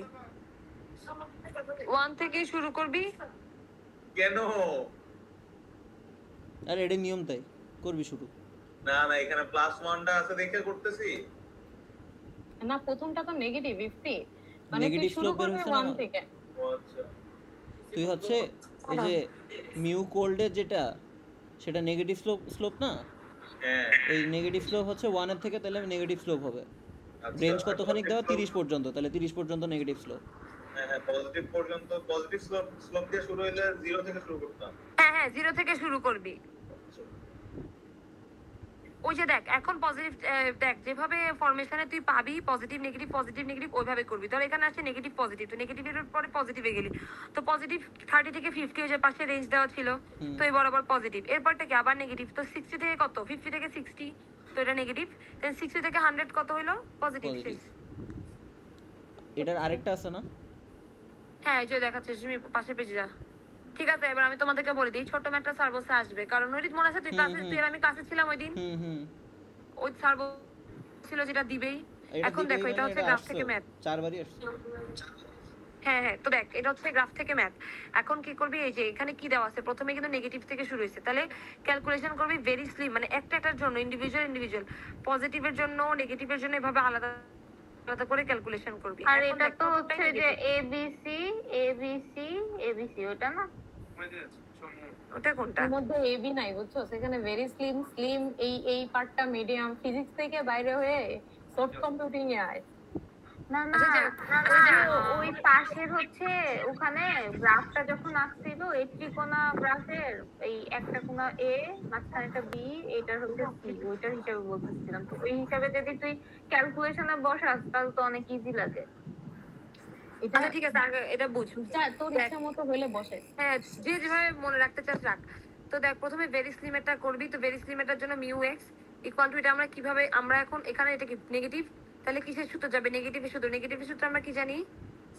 1 থেকে শুরু করবি। কেন? আরে এটা নিয়ম, তাই করবি শুরু। না এখানে +1টা আছে দেখে করতেছি না, প্রথমটা তো নেগেটিভ 50, মানে নেগেটিভ তুই শুরু স্লোপ বের করবি হচ্ছে না 1 থেকে। আচ্ছা তুই হচ্ছে এই যে মিউ কোল্ডের যেটা সেটা নেগেটিভ স্লোপ না, হ্যাঁ এই নেগেটিভ স্লোপ হচ্ছে 1 এর থেকে, তাহলে নেগেটিভ স্লোপ হবে। রেঞ্জ কতখানি দেওয়া 30 পর্যন্ত, তাহলে 30 পর্যন্ত নেগেটিভ স্লোপ। হ্যাঁ পজিটিভ পর্যন্ত, পজিটিভ স্লোপ দিয়ে শুরু হইলে 0 থেকে শুরু করতাম। হ্যাঁ 0 থেকে শুরু করবি। ওই যে দেখ এখন পজিটিভ, দেখ যেভাবে ফরমেশনে তুই পাবি পজিটিভ নেগেটিভ ওইভাবে করবি। ধর এখানে আছে নেগেটিভ পজিটিভ, তো নেগেটিভের পরে পজিটিভে গেলি, তো পজিটিভ 30 থেকে 50 ওই যে পাশে রেঞ্জ দেওয়া ছিল, তো এই বরাবর পজিটিভ। এরপরটা কি আবার নেগেটিভ, তো 60 থেকে কত 50 থেকে 60, তো এটা নেগেটিভ। দেন 60 থেকে 100 কত হলো পজিটিভ। এটার আরেকটা আছে না? হ্যাঁ এই যে দেখাচ্ছে, তুমি পাশে পেজে যা। ঠিক আছে, এবার আমি তোমাদেরকে বলে দিই, ছোট ম্যাটটা স্যার বসে আসবে, কারণ ওই মনে আছে তুই ক্লাসে, তুই আর আমি ক্লাসে ছিলাম ওই দিন, ওই স্যার ছিল যেটা দিবেই। এখন দেখো এটা হচ্ছে গ্রাফ থেকে ম্যাথ, 4 বারই আসছে। হ্যাঁ তো দেখ এটা হচ্ছে গ্রাফ থেকে ম্যাথ। এখন কি করবি, এই যে এখানে কি দেওয়া আছে, প্রথমে কিন্তু নেগেটিভ থেকে শুরু হয়েছে, তাহলে ক্যালকুলেশন করবি ভেরি স্লিম, মানে একটার জন্য ইন্ডিভিজুয়াল, পজিটিভের জন্য নেগেটিভের জন্য এভাবে আলাদা আলাদা করে ক্যালকুলেশন করবি। আর এটা তো হচ্ছে যে এবিসি ওটা না, ওটা কোনটা? এর মধ্যে এবি নাই বুঝছো, সেখানে ভেরি স্লিম এই পার্টটা মিডিয়াম, ফিজিক্স থেকে বাইরে হয়ে সফট কম্পিউটিং এ আয়। না ওই পাশের হচ্ছে ওখানে গ্রাফটা যখন আসছিল, এই ত্রিকোণা গ্রাফের এই একটা কোণা এ মাঝখানে একটা বি, এটার হচ্ছে সি, ওইটার হিসাবে বলতেছিলাম। তো ওই হিসাবে যদি তুই ক্যালকুলেশনে বসাস তাহলে তো অনেক ইজি লাগে। এটা ঠিক আছে, আগে এটা বুঝ, যা তোর ইচ্ছা মতো হলে বসে। হ্যাঁ যে যেভাবে মনে রাখতে চাস রাখ। তো দেখ প্রথমে ভেরি স্লিমেরটা করবি, তো ভেরি স্লিমেরটার জন্য মিউ এক্স ইকুয়াল টু, এটা আমরা কিভাবে, আমরা এখন এখানে এটা কি নেগেটিভ, তাহলে কিসের সূত্র যাবে নেগেটিভের সূত্র। নেগেটিভের সূত্র আমরা কি জানি,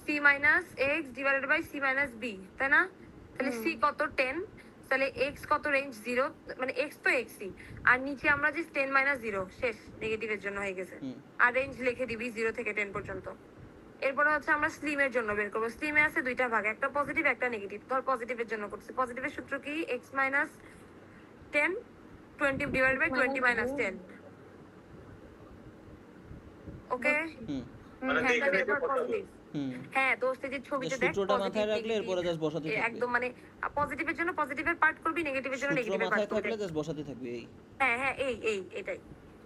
C minus X divided by C minus B, তাই না? তাহলে সি কত 10, তাহলে এক্স কত রেঞ্জ 0, মানে এক্স তো এক্সই, আর নিচে আমরা যে 10 - 0 শেষ, নেগেটিভের জন্য হয়ে গেছে। আর রেঞ্জ লিখে দিবি 0 থেকে 10 পর্যন্ত। এরপরে হচ্ছে আমরা স্লিমের জন্য বের করবো। স্লিমে আছে দুইটা ভাগ, একটা পজিটিভ একটা নেগেটিভ। ধর পজিটিভের জন্য করছি, পজিটিভের সূত্র কি x - 10 20 ডিভাইডেড বাই 20 - 10। ওকে, মানে হ্যাঁ দোস্ত যে ছবিতে দেখ সূত্রটা মাথায় রাখলে এরপরে জাস্ট বসাতে থাকবে একদম, মানে পজিটিভের জন্য পজিটিভের পার্ট করবি, নেগেটিভের জন্য নেগেটিভের পার্ট মাথায় করবি। থাকলে জাস্ট বসাতে থাকবে। এই হ্যাঁ এটাই।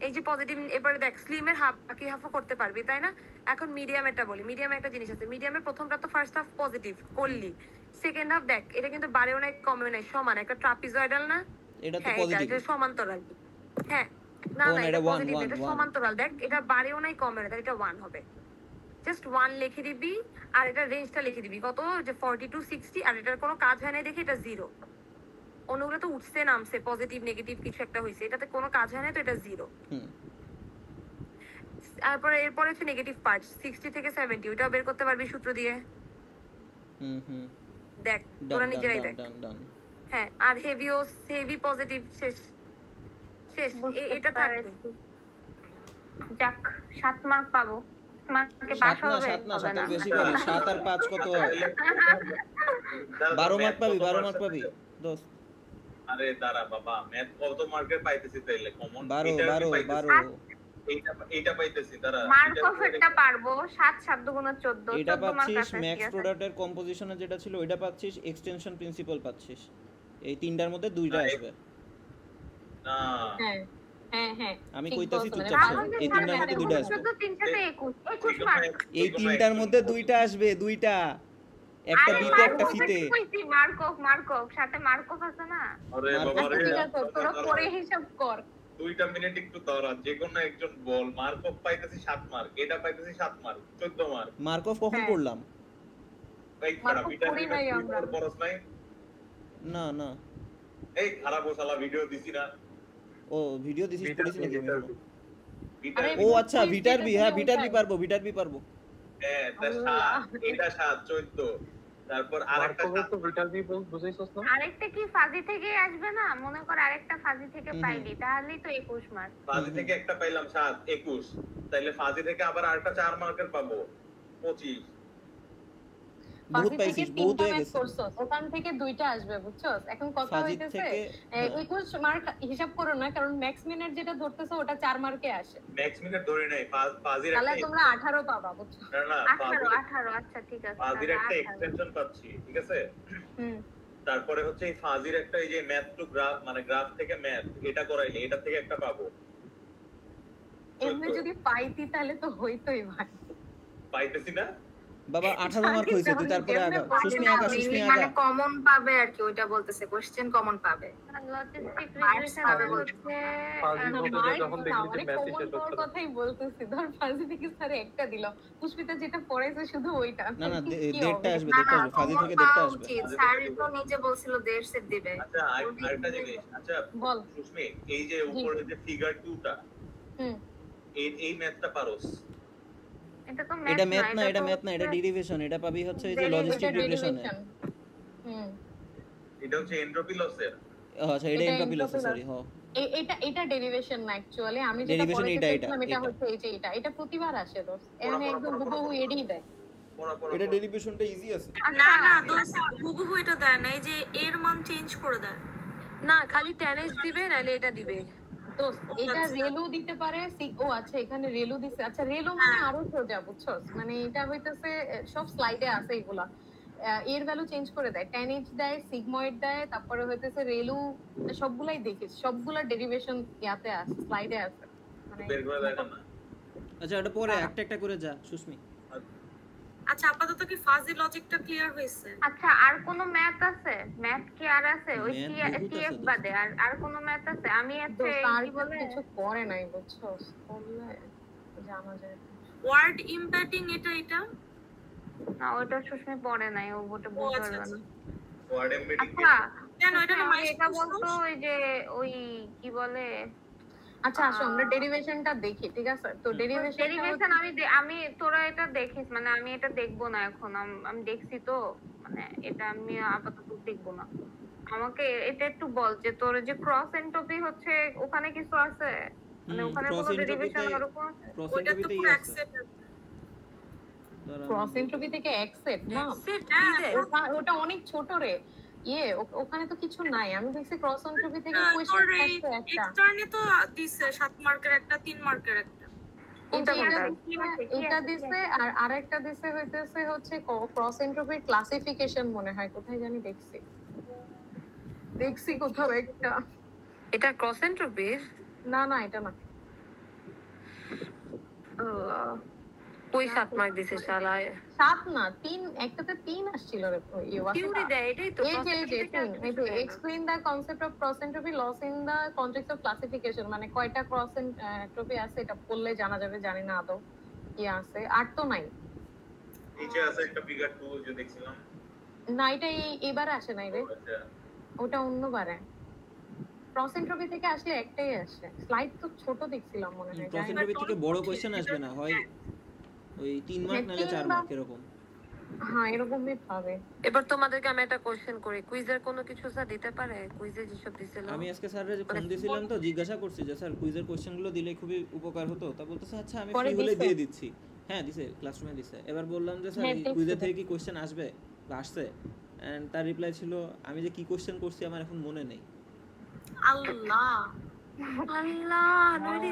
এই যে পজিটিভ, এবারে দেখ স্লিমের হাফ বাকি হাফও করতে পারবি তাই না? এখন মিডিয়ামেরটা বলি। মিডিয়ামে একটা জিনিস আছে, মিডিয়ামের প্রথমটা তো ফার্স্ট হাফ পজিটিভ করলি, সেকেন্ড হাফ দেখ এটা কিন্তু বাড়েও নাই কমেও নাই, সমান, একটা ট্রাপিজয়েডাল না? এটা তো হ্যাঁ পজিটিভ, এটা সমান্তরাল। হ্যাঁ না এটা পজিটিভ, এটা সমান্তরাল। দেখ এটা বাড়েও নাই কমেও নাই, তাহলে এটা 1 হবে। জাস্ট 1 লিখে দিবি, আর এটা রেঞ্জটা লিখে দিবি কত, যে 40 to 60, আর এটার কোনো কাজ হয় না দেখে এটা 0। অন্যগুলো তো উঠছে নামছে, পজিটিভ নেগেটিভ কিছু একটা হয়েছে, এটাতে কোনো কাজ হয় না, তো এটা 0। তারপরে এরপরে হচ্ছে নেগেটিভ পার্ট 60 থেকে 70, ওটা বের করতে পারবি সূত্র দিয়ে। দেখ তোরা নিজেরাই দেখ। হ্যাঁ আর হেভি পজিটিভ শেষ শেষ এটা থাকবে। যাক 7 মার্ক পাবো, মার্কে পাস হবে। 7 না 7 বেশি পাবি, 7 আর 5 কত হয়? 12 মার্ক পাবি, 12 মার্ক পাবি দোস্ত। আরে দাঁড়া বাবা, ম্যাথ কত মার্কের পাইতেছি তাইলে? কমন 12 এইটা পাইতেছি। দাঁড়া, মার্ক অফ এটা পারবো 7 7 গুণ 14, এটা 14 মার্ক পাচ্ছিস। আছে। ম্যাক্স প্রোডাক্টের কম্পোজিশনে যেটা ছিল ওইটা পাচ্ছিস, এক্সটেনশন প্রিন্সিপাল পাচ্ছিস। এই তিনটার মধ্যে দুইটা আসবে। না হ্যাঁ আমি কইতাছি চুপচাপ শোন, এই তিনটার মধ্যে দুইটা আসবে। 14 3 সাথে 21 মার্ক। এই তিনটার মধ্যে দুইটা আসবে, দুইটা, একটা বিতে একটা সিতে। মার্ক অফ সাথে মার্ক অফ আছে না? আরে বাবা রে, ঠিক আছে তোরা পরে হিসাব কর। 2টা মিনিট একটু দাঁড়া। যে কোনো একজন বল, মার্ক অফ পাইতেছি 7 মার্ক, এটা পাইতেছি 7 মার্ক, 14 মার্ক। মার্ক অফ কখন করলাম? এই খারাপ বিটা নাই আমরা পড়ছ নাই না না, এই খারাপ ওসালা ভিডিও দিছি না। ও ভিডিও দিছিস, করিস নাকি? বিটার ও আচ্ছা, ভিটার বি, হ্যাঁ ভিটার বি পারবো, ভিটার বি পারবো। হ্যাঁ এটা 7 14। তারপর আরেকটা তো ভিটার বি বুঝাইছস না? আরেকটা কি ফাজি থেকে আসবে না? মনে কর আরেকটা ফাজি থেকে পাইলি তাহলেই তো 21 মার্ক। ফাজি থেকে একটা পাইলাম 7 21, তাইলে ফাজি থেকে আবার আরেকটা 4 মার্কের পাবো 25। বহুত পাইছিস, বহুত হয়ে গেছে। ওখান থেকে দুইটা আসবে বুঝছস। এখন কথা ফাজি হইতেছে থেকে 21 মার্ক হিসাব করো না, কারণ ম্যাক্স মিনিট যেটা ধরতেছো ওটা 4 মার্কে আসে। ম্যাক্স মিনিট ধরে নাই, ফাজির তাহলে একটা তোমরা 18 পাবা বুঝছো। না 18 আচ্ছা ঠিক আছে। ফাজির একটা এক্সটেনশন পাচ্ছি, ঠিক আছে। তারপরে হচ্ছে এই ফাজির একটা, এই যে ম্যাথ টু গ্রাফ, মানে গ্রাফ থেকে ম্যাথ, এটা করাইলে এটা থেকে একটা পাবো। এমনি যদি পাইতি তাহলে তো হইতোই ভাই। পাইতেছি না বাবা, 18 মার্ক হইছে, তুই তারপরে আগা সুস্মি আগা মানে কমন পাবে আর কি, ওইটা বলতেছে কোশ্চেন কমন পাবে। লজিস্টিক রিগ্রেশন পাবে হচ্ছে যখন দেখলি যে মেসেজ শেষ হচ্ছে কথাই বলতেছি। ধর ফাজি থেকে স্যার একটা দিল, পুষ্পিতা যেটা পড়াইছে শুধু ওইটা। না না, দেড়টা আসবে, দেড়টা আসবে, ফাজি থেকে দেড়টা আসবে। স্যার তো নিজে বলছিল 1.5 সেট দিবে। আচ্ছা আরেকটা জিনিস, আচ্ছা বল সুস্মি, এই যে উপরে যে ফিগার 2টা, এই ম্যাথটা পারোস? এটা ম্যাথ না, এটা ম্যাথ না, এটা ডেরিভেশন। এটা পাবি হচ্ছে এই যে লজিস্টিক রিগ্রেশনে। এটা হচ্ছে এনট্রপি লসের। আচ্ছা, এটা এনট্রপি লস, সরি। হ্যাঁ এটা ডেরিভেশন না অ্যাকচুয়ালি, আমি যেটা ডেরিভেশন এটা হচ্ছে এই যে এটা প্রতিবার আসে দোস্ত। আমি একদম হুবহু এডি দেয়। এটা ডেরিভেশনটা ইজি আছে। না না দোস্ত, হুবহু এটা দেয় না, এই যে এর মান চেঞ্জ করে দেয় না, খালি 10s দিবে নালে এটা দিবে দোস্ত। এটা রেলু দিতে পারে। ও আচ্ছা, এখানে রেলু দিছে। আচ্ছা রেলু মানে আরো সোজা বুঝছস, মানে এটা হইতেছে সব স্লাইডে আছে এগুলা। এর ভ্যালু চেঞ্জ করে দেয়, tan h দেয়, সিগময়েড দেয়, তারপরে হইতেছে রেলু, সবগুলাই দেখিস, সবগুলা ডেরিভেশন ইয়াতে আছে, স্লাইডে আছে। মানে বের করে দেয় না। আচ্ছা, এটা পরে একটা একটা করে যা সুস্মি। আচ্ছা আপাতত কি ফাজি লজিকটা ক্লিয়ার হয়েছে? আচ্ছা আর কোন ম্যাথ আছে? ম্যাথ কি আর আছে? ওই টিএফ বাদে আর কোন ম্যাথ আছে? আমি আছে কি বলে কিছু করে নাই বুঝছস, বললে জানা যায়। ওয়ার্ড ইম্প্যাক্টিং এটা না, ওটা সুস্মি পড়ে নাই, ও ওটা বুঝতে পারবে না। ওয়ার্ড এমবিডি কেন এটা না এটা বলতো ওই যে ওই কি বলে। আচ্ছা আসো আমরা ডেরিভেশনটা দেখি, ঠিক আছে? তো ডেরিভেশন আমি তোরা এটা দেখিস, মানে আমি এটা দেখবো না এখন। আমি দেখছি তো, মানে এটা আমি আপাতত দেখবো না। আমাকে এটা একটু বল যে তোর যে ক্রস এন্ট্রপি হচ্ছে ওখানে কিছু আছে, মানে ওখানে কোনো ডেরিভেশন ওরকম? ওইটা তো পুরো অ্যাকসেপ্ট। ক্রস এন্ট্রপি থেকে অ্যাকসেপ্ট না, ওটা অনেক ছোট রে। ওখানে তো কিছু নাই। আমি দেখছি ক্রস এন্ট্রপি থেকে কোশ্চেন আসছে একটা। এক্সটার্নে তো দিছে 7 মার্কের একটা, 3 মার্কের একটা। এটা দিছে আর আরেকটা দিছে হইতেছে হচ্ছে ক্রস এন্ট্রপির ক্লাসিফিকেশন, মনে হয় কোথায় জানি দেখছি কোথাও একটা। এটা ক্রস এন্ট্রপির? না না এটা না। ওই 7 মার্ক দিছে শালা। 7 না 3, একটাতে 3 আসছিল রে। থিওরি দেয় এটাই তো। এই যে explain the concept of cross entropy loss in the context of classification, মানে কয়টা ক্রস এন্ট্রপি আছে এটা পড়লে জানা যাবে, জানি না আদৌ কি আছে। আর তো নাই। নিচে আছে একটা ফিগার 2 যে দেখছিলাম। না এটা এবারে আসে নাই রে, ওটা অন্যবারে। ক্রস এন্ট্রপি থেকে আসলে একটাই আসে। স্লাইড তো ছোট দেখছিলাম মনে হয়। ক্রস এন্ট্রপি থেকে বড় কোশ্চেন আসবে না, হয় ওই 3 মার্ক নালে 4 মার্ক এরকম। হ্যাঁ এরকমই পাবে। এবার তোমাদেরকে আমি একটা কোশ্চেন করি, কুইজের কোনো কিছু স্যার দিতে পারে? কুইজে যেসব দিছিল আমি আজকে স্যারের যে ফোন দিছিলাম তো জিজ্ঞাসা করছি যে স্যার কুইজের কোশ্চেনগুলো দিলে খুবই উপকার হতো, তা বলতেছে আচ্ছা আমি ফ্রি হলে দিয়ে দিচ্ছি। হ্যাঁ দিছে, ক্লাসরুমে দিছে। এবার বললাম যে স্যার কুইজে থেকে কি কোশ্চেন আসবে বা আসছে, এন্ড তার রিপ্লাই ছিল আমি যে কি কোশ্চেন করছি আমার এখন মনে নেই। আল্লাহ নইরে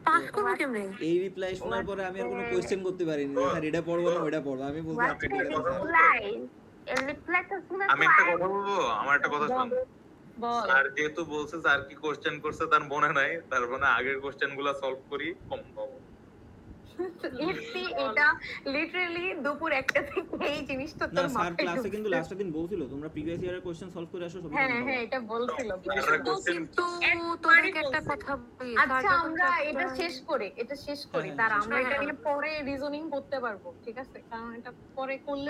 পাস করব কেমনে? এই রিপ্লাই শোনার পরে আমি আর কোনো কোশ্চেন করতে পারিনি স্যার এটা পড়বো না ওটা পড়বো, আমি বলছি আচ্ছা ঠিক আছে স্যার। আমি একটা কথা বলবো, আমার একটা কথা শুন। স্যার যেহেতু বলছে স্যার কি কোশ্চেন করছে তার মনে নাই, তার মানে আগের কোশ্চেনগুলো সলভ করি কম পাবো। এটা লিটারালি দুপুর 1টা থেকে এই জিনিসটা না স্যার ক্লাসে কিন্তু লাস্টের দিন বলছিল তোমরা প্রিভিয়াস ইয়ারের কোশ্চেন সলভ করে আসো সবই। হ্যাঁ এটা বলছিল। কিন্তু তোদেরকে একটা কথা বলি, আচ্ছা আমরা এটা শেষ করি তার আমরা এটা নিয়ে পরে রিজনিং করতে পারবো, ঠিক আছে? কারণ এটা পরে করলে